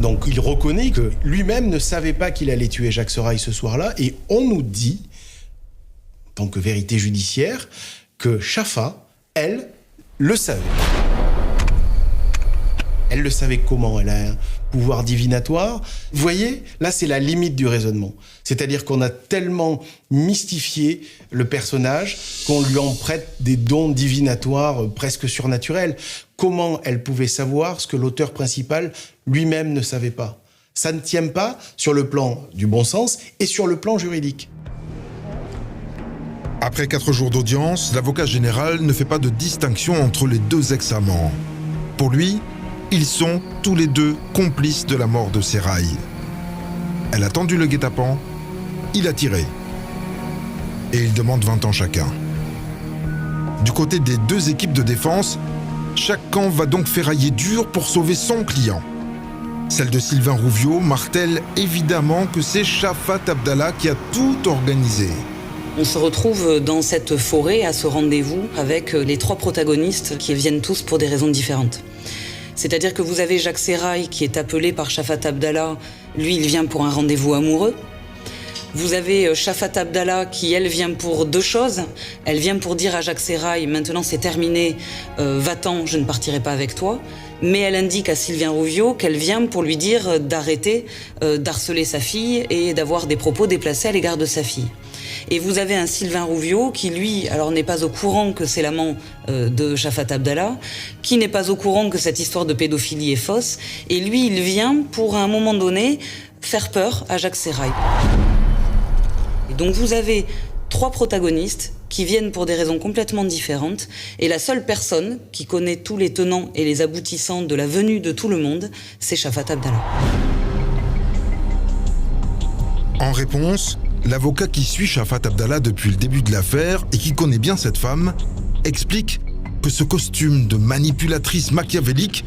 Donc il reconnaît que lui-même ne savait pas qu'il allait tuer Jacques Sérail ce soir-là, et on nous dit, en tant que vérité judiciaire, que Shafa, elle, le savait. Elle le savait comment? Elle a un pouvoir divinatoire. Vous voyez, là c'est la limite du raisonnement. C'est-à-dire qu'on a tellement mystifié le personnage qu'on lui en prête des dons divinatoires presque surnaturels. Comment elle pouvait savoir ce que l'auteur principal lui-même ne savait pas? Ça ne tient pas sur le plan du bon sens et sur le plan juridique. Après 4 jours d'audience, l'avocat général ne fait pas de distinction entre les 2 ex-amants. Pour lui, ils sont tous les 2 complices de la mort de Sérail. Elle a tendu le guet-apens, il a tiré. Et il demande 20 ans chacun. Du côté des 2 équipes de défense, chaque camp va donc ferrailler dur pour sauver son client. Celle de Sylvain Rouviot martèle évidemment que c'est Shafat Abdallah qui a tout organisé. On se retrouve dans cette forêt à ce rendez-vous avec les 3 protagonistes qui viennent tous pour des raisons différentes. C'est-à-dire que vous avez Jacques Sérail qui est appelé par Shafat Abdallah. Lui, il vient pour un rendez-vous amoureux. Vous avez Shafat Abdallah qui, elle, vient pour 2 choses. Elle vient pour dire à Jacques Sérail, maintenant c'est terminé, va-t'en, je ne partirai pas avec toi. Mais elle indique à Sylvain Rouviot qu'elle vient pour lui dire d'arrêter d'harceler sa fille et d'avoir des propos déplacés à l'égard de sa fille. Et vous avez un Sylvain Rouviot qui, lui, alors n'est pas au courant que c'est l'amant de Shafat Abdallah, qui n'est pas au courant que cette histoire de pédophilie est fausse, et lui, il vient pour, à un moment donné, faire peur à Jacques Sérail. Et donc vous avez 3 protagonistes qui viennent pour des raisons complètement différentes, et la seule personne qui connaît tous les tenants et les aboutissants de la venue de tout le monde, c'est Shafat Abdallah. En réponse, l'avocat qui suit Shafat Abdallah depuis le début de l'affaire et qui connaît bien cette femme explique que ce costume de manipulatrice machiavélique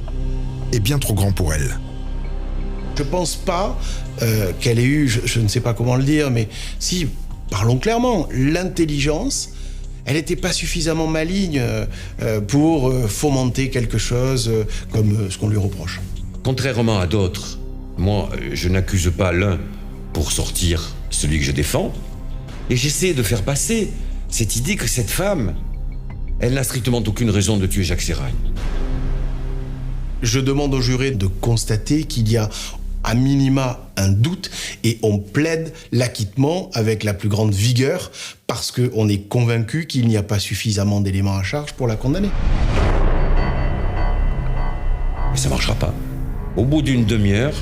est bien trop grand pour elle. Je pense pas qu'elle ait eu, je ne sais pas comment le dire, mais si, parlons clairement, l'intelligence, elle n'était pas suffisamment maligne pour fomenter quelque chose comme ce qu'on lui reproche. Contrairement à d'autres, moi, je n'accuse pas l'un pour sortir celui que je défends, et j'essaie de faire passer cette idée que cette femme, elle n'a strictement aucune raison de tuer Jacques Sérail. Je demande aux jurés de constater qu'il y a à minima un doute et on plaide l'acquittement avec la plus grande vigueur parce qu'on est convaincu qu'il n'y a pas suffisamment d'éléments à charge pour la condamner. Mais ça ne marchera pas. Au bout d'une demi-heure,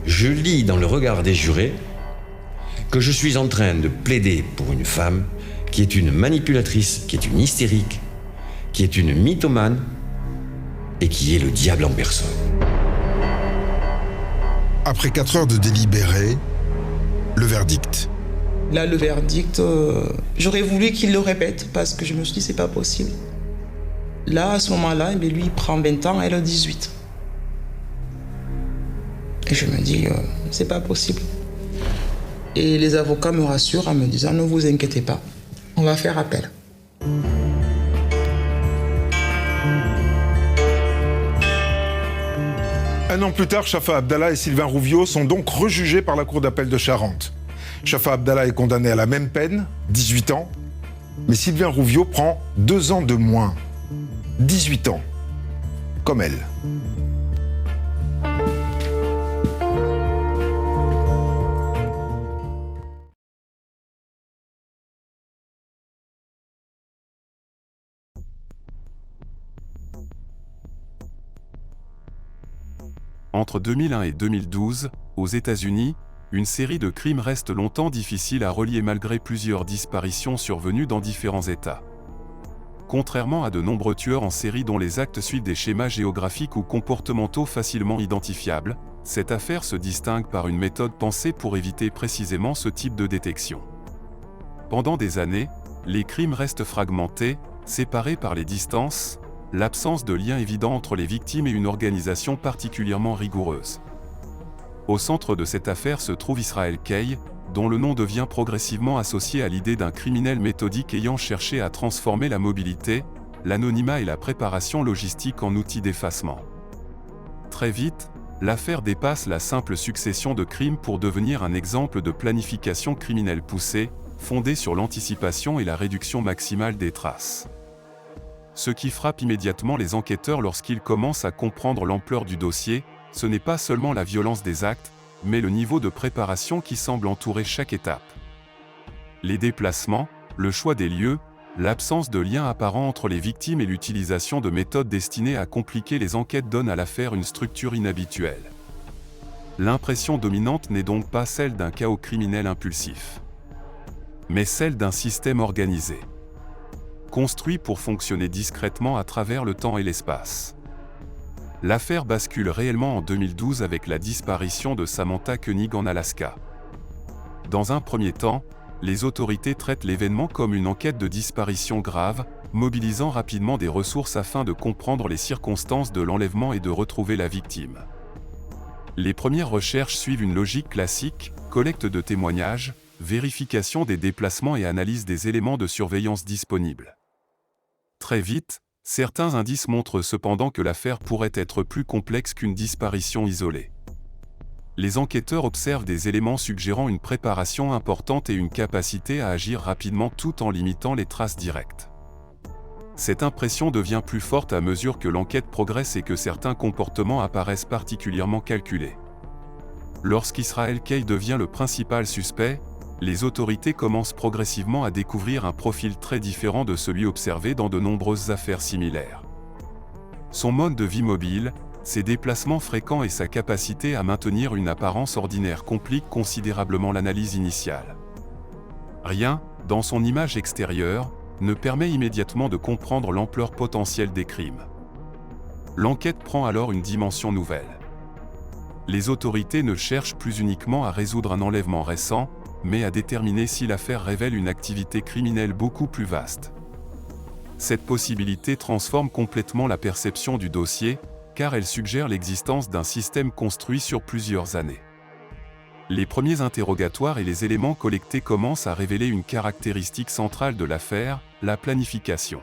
je lis dans le regard des jurés que je suis en train de plaider pour une femme qui est une manipulatrice, qui est une hystérique, qui est une mythomane et qui est le diable en personne. Après 4 heures de délibéré, le verdict. Là, le verdict, j'aurais voulu qu'il le répète parce que je me suis dit, c'est pas possible. Là, à ce moment-là, lui, il prend 20 ans, elle a 18. Et je me dis, c'est pas possible. Et les avocats me rassurent en me disant, ne vous inquiétez pas, on va faire appel. Un an plus tard, Shafa Abdallah et Sylvain Rouviot sont donc rejugés par la Cour d'appel de Charente. Shafa Abdallah est condamné à la même peine, 18 ans, mais Sylvain Rouviot prend 2 ans de moins, 18 ans, comme elle. Entre 2001 et 2012, aux États-Unis, une série de crimes reste longtemps difficile à relier malgré plusieurs disparitions survenues dans différents États. Contrairement à de nombreux tueurs en série dont les actes suivent des schémas géographiques ou comportementaux facilement identifiables, cette affaire se distingue par une méthode pensée pour éviter précisément ce type de détection. Pendant des années, les crimes restent fragmentés, séparés par les distances, l'absence de lien évident entre les victimes et une organisation particulièrement rigoureuse. Au centre de cette affaire se trouve Israel Kay, dont le nom devient progressivement associé à l'idée d'un criminel méthodique ayant cherché à transformer la mobilité, l'anonymat et la préparation logistique en outils d'effacement. Très vite, l'affaire dépasse la simple succession de crimes pour devenir un exemple de planification criminelle poussée, fondée sur l'anticipation et la réduction maximale des traces. Ce qui frappe immédiatement les enquêteurs lorsqu'ils commencent à comprendre l'ampleur du dossier, ce n'est pas seulement la violence des actes, mais le niveau de préparation qui semble entourer chaque étape. Les déplacements, le choix des lieux, l'absence de lien apparent entre les victimes et l'utilisation de méthodes destinées à compliquer les enquêtes donnent à l'affaire une structure inhabituelle. L'impression dominante n'est donc pas celle d'un chaos criminel impulsif, mais celle d'un système organisé, construit pour fonctionner discrètement à travers le temps et l'espace. L'affaire bascule réellement en 2012 avec la disparition de Samantha Koenig en Alaska. Dans un premier temps, les autorités traitent l'événement comme une enquête de disparition grave, mobilisant rapidement des ressources afin de comprendre les circonstances de l'enlèvement et de retrouver la victime. Les premières recherches suivent une logique classique, collecte de témoignages, vérification des déplacements et analyse des éléments de surveillance disponibles. Très vite, certains indices montrent cependant que l'affaire pourrait être plus complexe qu'une disparition isolée. Les enquêteurs observent des éléments suggérant une préparation importante et une capacité à agir rapidement tout en limitant les traces directes. Cette impression devient plus forte à mesure que l'enquête progresse et que certains comportements apparaissent particulièrement calculés. Lorsqu'Israel Kay devient le principal suspect, les autorités commencent progressivement à découvrir un profil très différent de celui observé dans de nombreuses affaires similaires. Son mode de vie mobile, ses déplacements fréquents et sa capacité à maintenir une apparence ordinaire compliquent considérablement l'analyse initiale. Rien, dans son image extérieure, ne permet immédiatement de comprendre l'ampleur potentielle des crimes. L'enquête prend alors une dimension nouvelle. Les autorités ne cherchent plus uniquement à résoudre un enlèvement récent, mais à déterminer si l'affaire révèle une activité criminelle beaucoup plus vaste. Cette possibilité transforme complètement la perception du dossier, car elle suggère l'existence d'un système construit sur plusieurs années. Les premiers interrogatoires et les éléments collectés commencent à révéler une caractéristique centrale de l'affaire, la planification.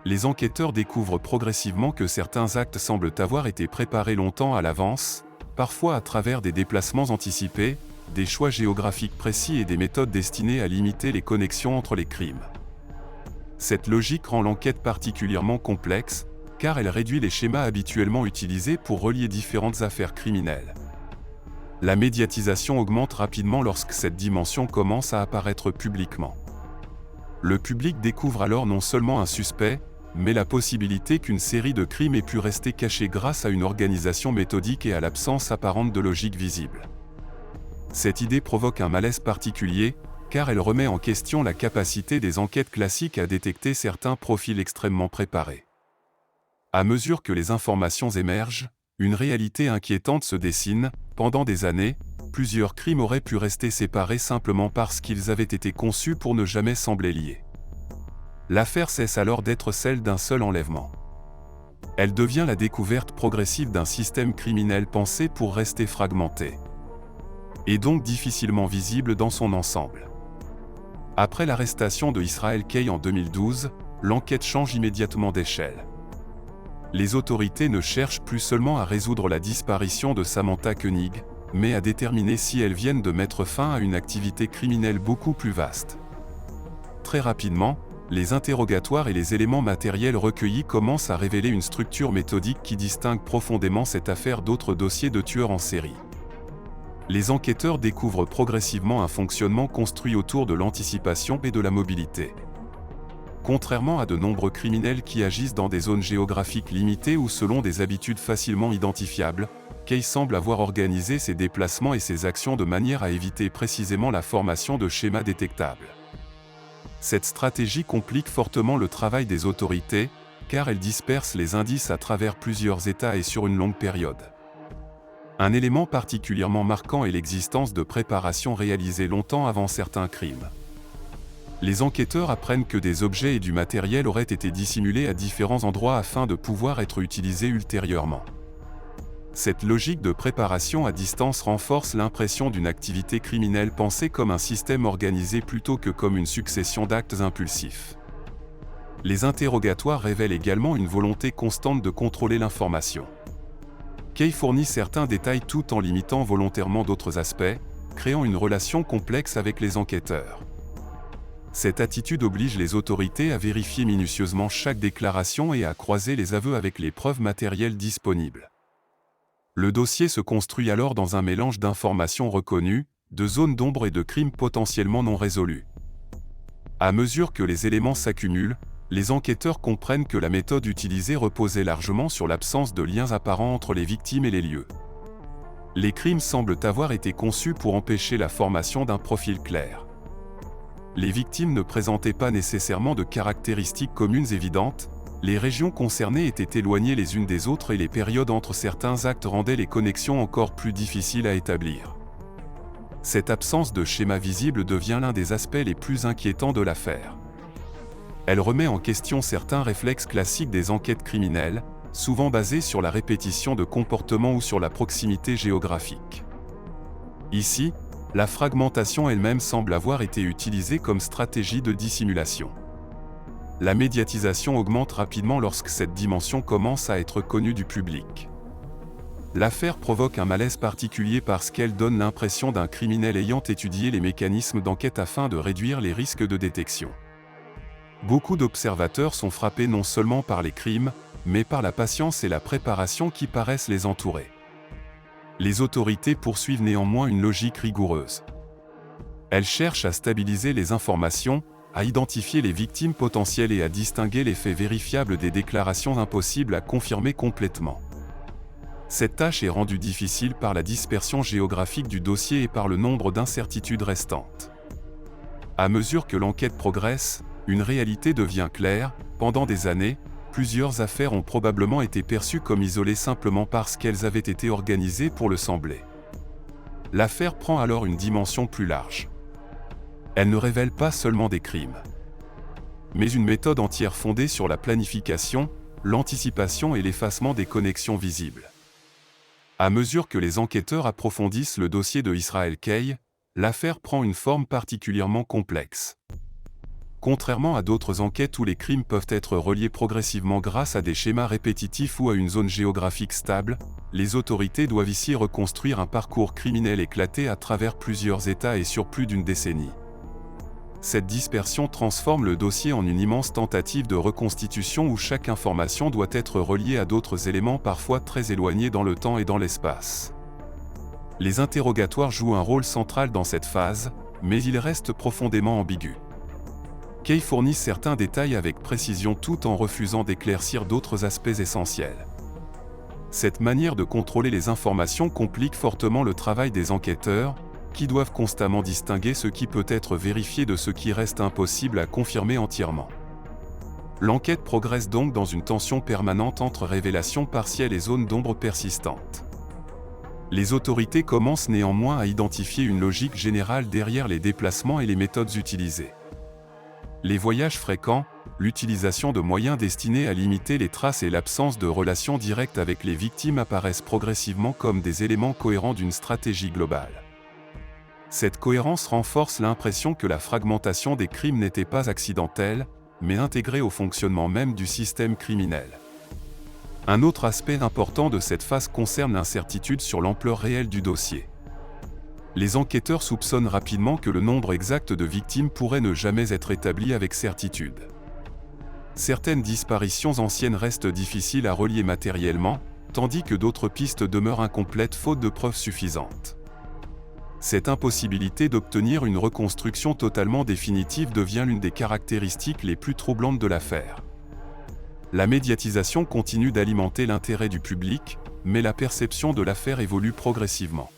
Les enquêteurs découvrent progressivement que certains actes semblent avoir été préparés longtemps à l'avance, parfois à travers des déplacements anticipés, des choix géographiques précis et des méthodes destinées à limiter les connexions entre les crimes. Cette logique rend l'enquête particulièrement complexe, car elle réduit les schémas habituellement utilisés pour relier différentes affaires criminelles. La médiatisation augmente rapidement lorsque cette dimension commence à apparaître publiquement. Le public découvre alors non seulement un suspect, mais la possibilité qu'une série de crimes ait pu rester cachée grâce à une organisation méthodique et à l'absence apparente de logique visible. Cette idée provoque un malaise particulier, car elle remet en question la capacité des enquêtes classiques à détecter certains profils extrêmement préparés. À mesure que les informations émergent, une réalité inquiétante se dessine. Pendant des années, plusieurs crimes auraient pu rester séparés simplement parce qu'ils avaient été conçus pour ne jamais sembler liés. L'affaire cesse alors d'être celle d'un seul enlèvement. Elle devient la découverte progressive d'un système criminel pensé pour rester fragmenté, et donc difficilement visible dans son ensemble. Après l'arrestation de Israel Kay en 2012, l'enquête change immédiatement d'échelle. Les autorités ne cherchent plus seulement à résoudre la disparition de Samantha Koenig, mais à déterminer si elles viennent de mettre fin à une activité criminelle beaucoup plus vaste. Très rapidement, les interrogatoires et les éléments matériels recueillis commencent à révéler une structure méthodique qui distingue profondément cette affaire d'autres dossiers de tueurs en série. Les enquêteurs découvrent progressivement un fonctionnement construit autour de l'anticipation et de la mobilité. Contrairement à de nombreux criminels qui agissent dans des zones géographiques limitées ou selon des habitudes facilement identifiables, Kay semble avoir organisé ses déplacements et ses actions de manière à éviter précisément la formation de schémas détectables. Cette stratégie complique fortement le travail des autorités, car elle disperse les indices à travers plusieurs États et sur une longue période. Un élément particulièrement marquant est l'existence de préparations réalisées longtemps avant certains crimes. Les enquêteurs apprennent que des objets et du matériel auraient été dissimulés à différents endroits afin de pouvoir être utilisés ultérieurement. Cette logique de préparation à distance renforce l'impression d'une activité criminelle pensée comme un système organisé plutôt que comme une succession d'actes impulsifs. Les interrogatoires révèlent également une volonté constante de contrôler l'information. Kay fournit certains détails tout en limitant volontairement d'autres aspects, créant une relation complexe avec les enquêteurs. Cette attitude oblige les autorités à vérifier minutieusement chaque déclaration et à croiser les aveux avec les preuves matérielles disponibles. Le dossier se construit alors dans un mélange d'informations reconnues, de zones d'ombre et de crimes potentiellement non résolus. À mesure que les éléments s'accumulent, les enquêteurs comprennent que la méthode utilisée reposait largement sur l'absence de liens apparents entre les victimes et les lieux. Les crimes semblent avoir été conçus pour empêcher la formation d'un profil clair. Les victimes ne présentaient pas nécessairement de caractéristiques communes évidentes, les régions concernées étaient éloignées les unes des autres et les périodes entre certains actes rendaient les connexions encore plus difficiles à établir. Cette absence de schéma visible devient l'un des aspects les plus inquiétants de l'affaire. Elle remet en question certains réflexes classiques des enquêtes criminelles, souvent basés sur la répétition de comportements ou sur la proximité géographique. Ici, la fragmentation elle-même semble avoir été utilisée comme stratégie de dissimulation. La médiatisation augmente rapidement lorsque cette dimension commence à être connue du public. L'affaire provoque un malaise particulier parce qu'elle donne l'impression d'un criminel ayant étudié les mécanismes d'enquête afin de réduire les risques de détection. Beaucoup d'observateurs sont frappés non seulement par les crimes, mais par la patience et la préparation qui paraissent les entourer. Les autorités poursuivent néanmoins une logique rigoureuse. Elles cherchent à stabiliser les informations, à identifier les victimes potentielles et à distinguer les faits vérifiables des déclarations impossibles à confirmer complètement. Cette tâche est rendue difficile par la dispersion géographique du dossier et par le nombre d'incertitudes restantes. À mesure que l'enquête progresse, une réalité devient claire. Pendant des années, plusieurs affaires ont probablement été perçues comme isolées simplement parce qu'elles avaient été organisées pour le sembler. L'affaire prend alors une dimension plus large. Elle ne révèle pas seulement des crimes, mais une méthode entière fondée sur la planification, l'anticipation et l'effacement des connexions visibles. À mesure que les enquêteurs approfondissent le dossier de Israel Kay, l'affaire prend une forme particulièrement complexe. Contrairement à d'autres enquêtes où les crimes peuvent être reliés progressivement grâce à des schémas répétitifs ou à une zone géographique stable, les autorités doivent ici reconstruire un parcours criminel éclaté à travers plusieurs États et sur plus d'une décennie. Cette dispersion transforme le dossier en une immense tentative de reconstitution où chaque information doit être reliée à d'autres éléments parfois très éloignés dans le temps et dans l'espace. Les interrogatoires jouent un rôle central dans cette phase, mais ils restent profondément ambigus. Kay fournit certains détails avec précision tout en refusant d'éclaircir d'autres aspects essentiels. Cette manière de contrôler les informations complique fortement le travail des enquêteurs, qui doivent constamment distinguer ce qui peut être vérifié de ce qui reste impossible à confirmer entièrement. L'enquête progresse donc dans une tension permanente entre révélations partielles et zones d'ombre persistantes. Les autorités commencent néanmoins à identifier une logique générale derrière les déplacements et les méthodes utilisées. Les voyages fréquents, l'utilisation de moyens destinés à limiter les traces et l'absence de relations directes avec les victimes apparaissent progressivement comme des éléments cohérents d'une stratégie globale. Cette cohérence renforce l'impression que la fragmentation des crimes n'était pas accidentelle, mais intégrée au fonctionnement même du système criminel. Un autre aspect important de cette phase concerne l'incertitude sur l'ampleur réelle du dossier. Les enquêteurs soupçonnent rapidement que le nombre exact de victimes pourrait ne jamais être établi avec certitude. Certaines disparitions anciennes restent difficiles à relier matériellement, tandis que d'autres pistes demeurent incomplètes faute de preuves suffisantes. Cette impossibilité d'obtenir une reconstruction totalement définitive devient l'une des caractéristiques les plus troublantes de l'affaire. La médiatisation continue d'alimenter l'intérêt du public, mais la perception de l'affaire évolue progressivement.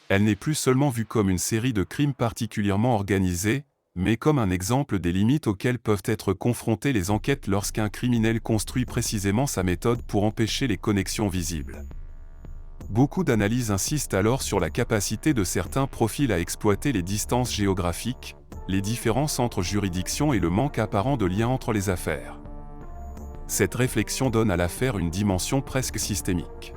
Elle n'est plus seulement vue comme une série de crimes particulièrement organisés, mais comme un exemple des limites auxquelles peuvent être confrontées les enquêtes lorsqu'un criminel construit précisément sa méthode pour empêcher les connexions visibles. Beaucoup d'analyses insistent alors sur la capacité de certains profils à exploiter les distances géographiques, les différences entre juridictions et le manque apparent de lien entre les affaires. Cette réflexion donne à l'affaire une dimension presque systémique.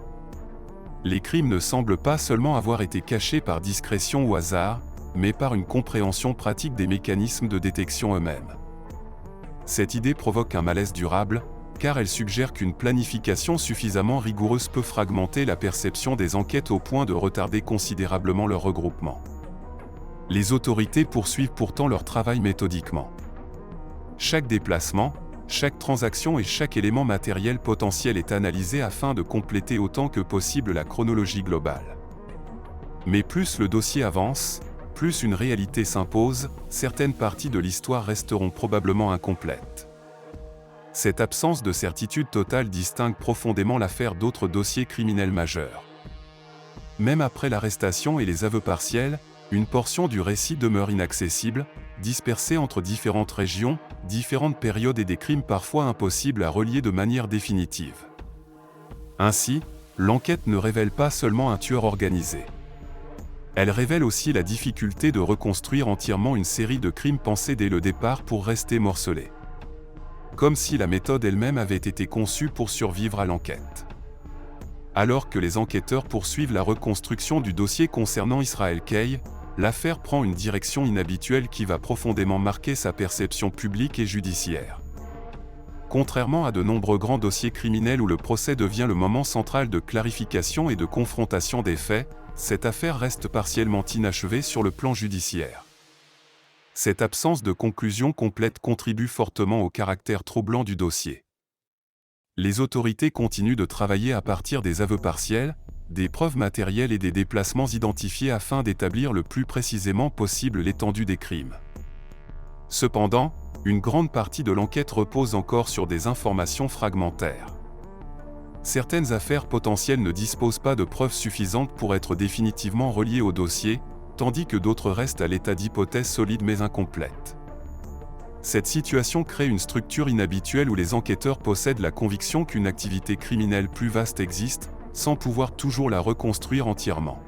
Les crimes ne semblent pas seulement avoir été cachés par discrétion ou hasard, mais par une compréhension pratique des mécanismes de détection eux-mêmes. Cette idée provoque un malaise durable, car elle suggère qu'une planification suffisamment rigoureuse peut fragmenter la perception des enquêtes au point de retarder considérablement leur regroupement. Les autorités poursuivent pourtant leur travail méthodiquement. Chaque déplacement, chaque transaction et chaque élément matériel potentiel est analysé afin de compléter autant que possible la chronologie globale. Mais plus le dossier avance, plus une réalité s'impose, certaines parties de l'histoire resteront probablement incomplètes. Cette absence de certitude totale distingue profondément l'affaire d'autres dossiers criminels majeurs. Même après l'arrestation et les aveux partiels, une portion du récit demeure inaccessible, dispersée entre différentes régions, différentes périodes et des crimes parfois impossibles à relier de manière définitive. Ainsi, l'enquête ne révèle pas seulement un tueur organisé. Elle révèle aussi la difficulté de reconstruire entièrement une série de crimes pensés dès le départ pour rester morcelés. Comme si la méthode elle-même avait été conçue pour survivre à l'enquête. Alors que les enquêteurs poursuivent la reconstruction du dossier concernant Israel Kay, l'affaire prend une direction inhabituelle qui va profondément marquer sa perception publique et judiciaire. Contrairement à de nombreux grands dossiers criminels où le procès devient le moment central de clarification et de confrontation des faits, cette affaire reste partiellement inachevée sur le plan judiciaire. Cette absence de conclusion complète contribue fortement au caractère troublant du dossier. Les autorités continuent de travailler à partir des aveux partiels, des preuves matérielles et des déplacements identifiés afin d'établir le plus précisément possible l'étendue des crimes. Cependant, une grande partie de l'enquête repose encore sur des informations fragmentaires. Certaines affaires potentielles ne disposent pas de preuves suffisantes pour être définitivement reliées au dossier, tandis que d'autres restent à l'état d'hypothèses solides mais incomplètes. Cette situation crée une structure inhabituelle où les enquêteurs possèdent la conviction qu'une activité criminelle plus vaste existe, sans pouvoir toujours la reconstruire entièrement.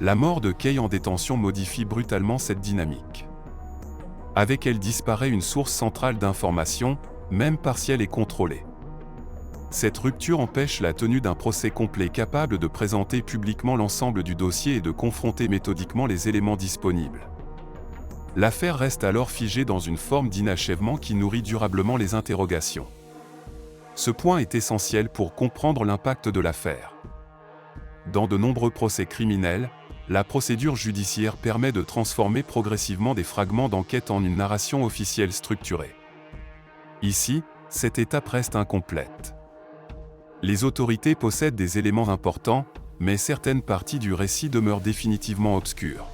La mort de Kay en détention modifie brutalement cette dynamique. Avec elle disparaît une source centrale d'information, même partielle et contrôlée. Cette rupture empêche la tenue d'un procès complet capable de présenter publiquement l'ensemble du dossier et de confronter méthodiquement les éléments disponibles. L'affaire reste alors figée dans une forme d'inachèvement qui nourrit durablement les interrogations. Ce point est essentiel pour comprendre l'impact de l'affaire. Dans de nombreux procès criminels, la procédure judiciaire permet de transformer progressivement des fragments d'enquête en une narration officielle structurée. Ici, cette étape reste incomplète. Les autorités possèdent des éléments importants, mais certaines parties du récit demeurent définitivement obscures.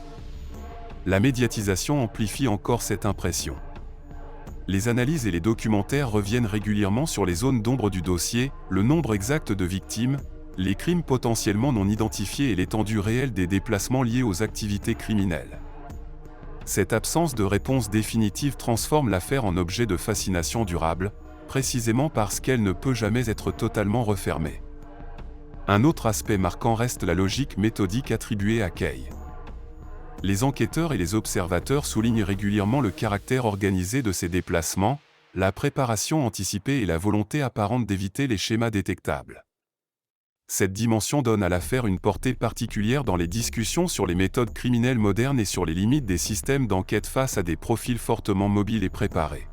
La médiatisation amplifie encore cette impression. Les analyses et les documentaires reviennent régulièrement sur les zones d'ombre du dossier, le nombre exact de victimes, les crimes potentiellement non identifiés et l'étendue réelle des déplacements liés aux activités criminelles. Cette absence de réponse définitive transforme l'affaire en objet de fascination durable, précisément parce qu'elle ne peut jamais être totalement refermée. Un autre aspect marquant reste la logique méthodique attribuée à Kay. Les enquêteurs et les observateurs soulignent régulièrement le caractère organisé de ces déplacements, la préparation anticipée et la volonté apparente d'éviter les schémas détectables. Cette dimension donne à l'affaire une portée particulière dans les discussions sur les méthodes criminelles modernes et sur les limites des systèmes d'enquête face à des profils fortement mobiles et préparés.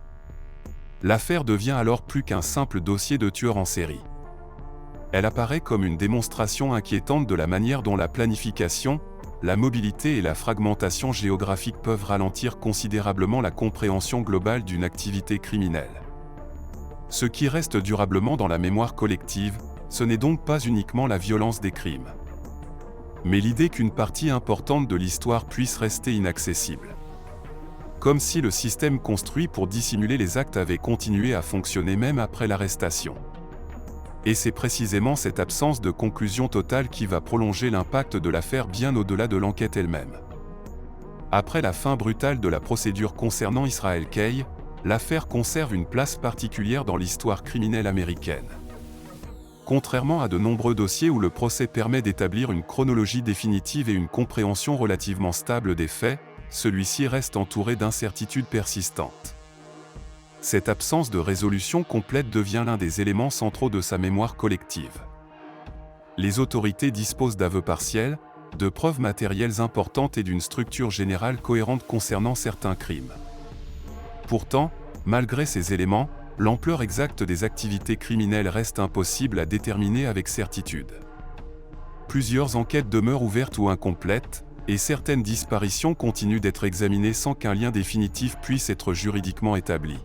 L'affaire devient alors plus qu'un simple dossier de tueur en série. Elle apparaît comme une démonstration inquiétante de la manière dont la planification, la mobilité et la fragmentation géographique peuvent ralentir considérablement la compréhension globale d'une activité criminelle. Ce qui reste durablement dans la mémoire collective, ce n'est donc pas uniquement la violence des crimes, mais l'idée qu'une partie importante de l'histoire puisse rester inaccessible. Comme si le système construit pour dissimuler les actes avait continué à fonctionner même après l'arrestation. Et c'est précisément cette absence de conclusion totale qui va prolonger l'impact de l'affaire bien au-delà de l'enquête elle-même. Après la fin brutale de la procédure concernant Israel Kay, l'affaire conserve une place particulière dans l'histoire criminelle américaine. Contrairement à de nombreux dossiers où le procès permet d'établir une chronologie définitive et une compréhension relativement stable des faits, celui-ci reste entouré d'incertitudes persistantes. Cette absence de résolution complète devient l'un des éléments centraux de sa mémoire collective. Les autorités disposent d'aveux partiels, de preuves matérielles importantes et d'une structure générale cohérente concernant certains crimes. Pourtant, malgré ces éléments, l'ampleur exacte des activités criminelles reste impossible à déterminer avec certitude. Plusieurs enquêtes demeurent ouvertes ou incomplètes, et certaines disparitions continuent d'être examinées sans qu'un lien définitif puisse être juridiquement établi.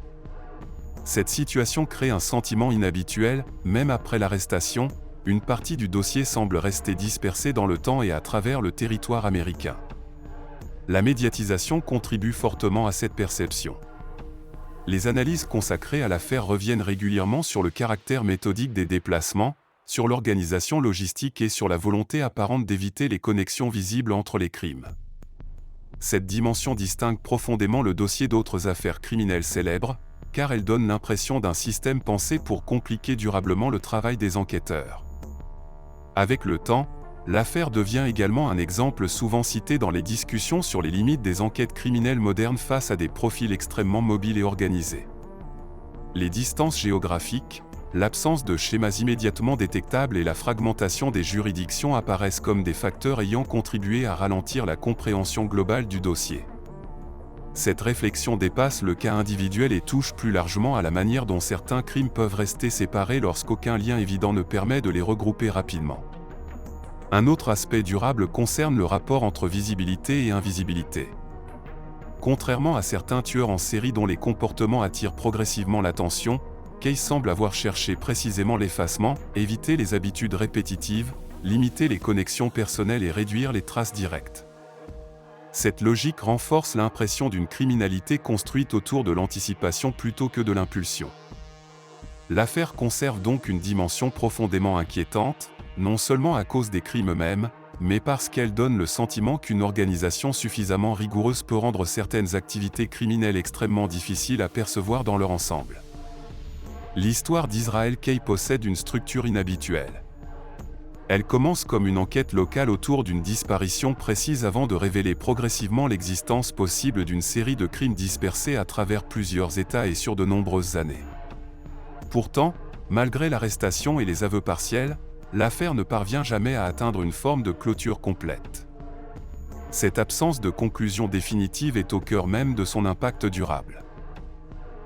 Cette situation crée un sentiment inhabituel, même après l'arrestation, une partie du dossier semble rester dispersée dans le temps et à travers le territoire américain. La médiatisation contribue fortement à cette perception. Les analyses consacrées à l'affaire reviennent régulièrement sur le caractère méthodique des déplacements, sur l'organisation logistique et sur la volonté apparente d'éviter les connexions visibles entre les crimes. Cette dimension distingue profondément le dossier d'autres affaires criminelles célèbres, car elle donne l'impression d'un système pensé pour compliquer durablement le travail des enquêteurs. Avec le temps, l'affaire devient également un exemple souvent cité dans les discussions sur les limites des enquêtes criminelles modernes face à des profils extrêmement mobiles et organisés. Les distances géographiques, l'absence de schémas immédiatement détectables et la fragmentation des juridictions apparaissent comme des facteurs ayant contribué à ralentir la compréhension globale du dossier. Cette réflexion dépasse le cas individuel et touche plus largement à la manière dont certains crimes peuvent rester séparés lorsqu'aucun lien évident ne permet de les regrouper rapidement. Un autre aspect durable concerne le rapport entre visibilité et invisibilité. Contrairement à certains tueurs en série dont les comportements attirent progressivement l'attention, Kay semble avoir cherché précisément l'effacement, éviter les habitudes répétitives, limiter les connexions personnelles et réduire les traces directes. Cette logique renforce l'impression d'une criminalité construite autour de l'anticipation plutôt que de l'impulsion. L'affaire conserve donc une dimension profondément inquiétante, non seulement à cause des crimes eux-mêmes, mais parce qu'elle donne le sentiment qu'une organisation suffisamment rigoureuse peut rendre certaines activités criminelles extrêmement difficiles à percevoir dans leur ensemble. L'histoire d'Israel Kay possède une structure inhabituelle. Elle commence comme une enquête locale autour d'une disparition précise avant de révéler progressivement l'existence possible d'une série de crimes dispersés à travers plusieurs États et sur de nombreuses années. Pourtant, malgré l'arrestation et les aveux partiels, l'affaire ne parvient jamais à atteindre une forme de clôture complète. Cette absence de conclusion définitive est au cœur même de son impact durable.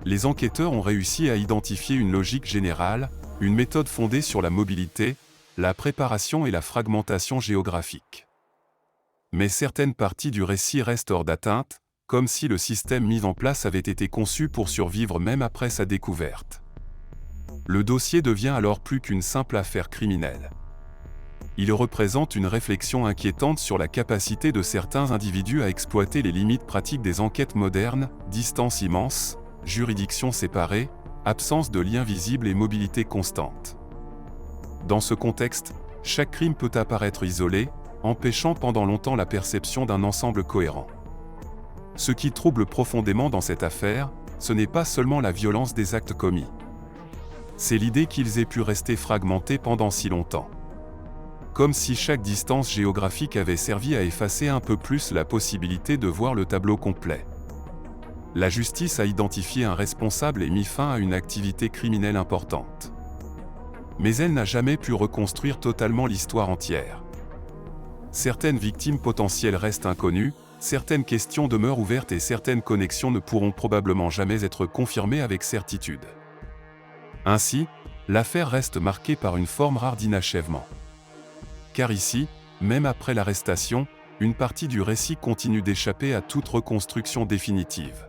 Les enquêteurs ont réussi à identifier une logique générale, une méthode fondée sur la mobilité, la préparation et la fragmentation géographique. Mais certaines parties du récit restent hors d'atteinte, comme si le système mis en place avait été conçu pour survivre même après sa découverte. Le dossier devient alors plus qu'une simple affaire criminelle. Il représente une réflexion inquiétante sur la capacité de certains individus à exploiter les limites pratiques des enquêtes modernes, distance immense, juridictions séparées, absence de liens visibles et mobilité constante. Dans ce contexte, chaque crime peut apparaître isolé, empêchant pendant longtemps la perception d'un ensemble cohérent. Ce qui trouble profondément dans cette affaire, ce n'est pas seulement la violence des actes commis. C'est l'idée qu'ils aient pu rester fragmentés pendant si longtemps. Comme si chaque distance géographique avait servi à effacer un peu plus la possibilité de voir le tableau complet. La justice a identifié un responsable et mis fin à une activité criminelle importante. Mais elle n'a jamais pu reconstruire totalement l'histoire entière. Certaines victimes potentielles restent inconnues, certaines questions demeurent ouvertes et certaines connexions ne pourront probablement jamais être confirmées avec certitude. Ainsi, l'affaire reste marquée par une forme rare d'inachèvement. Car ici, même après l'arrestation, une partie du récit continue d'échapper à toute reconstruction définitive.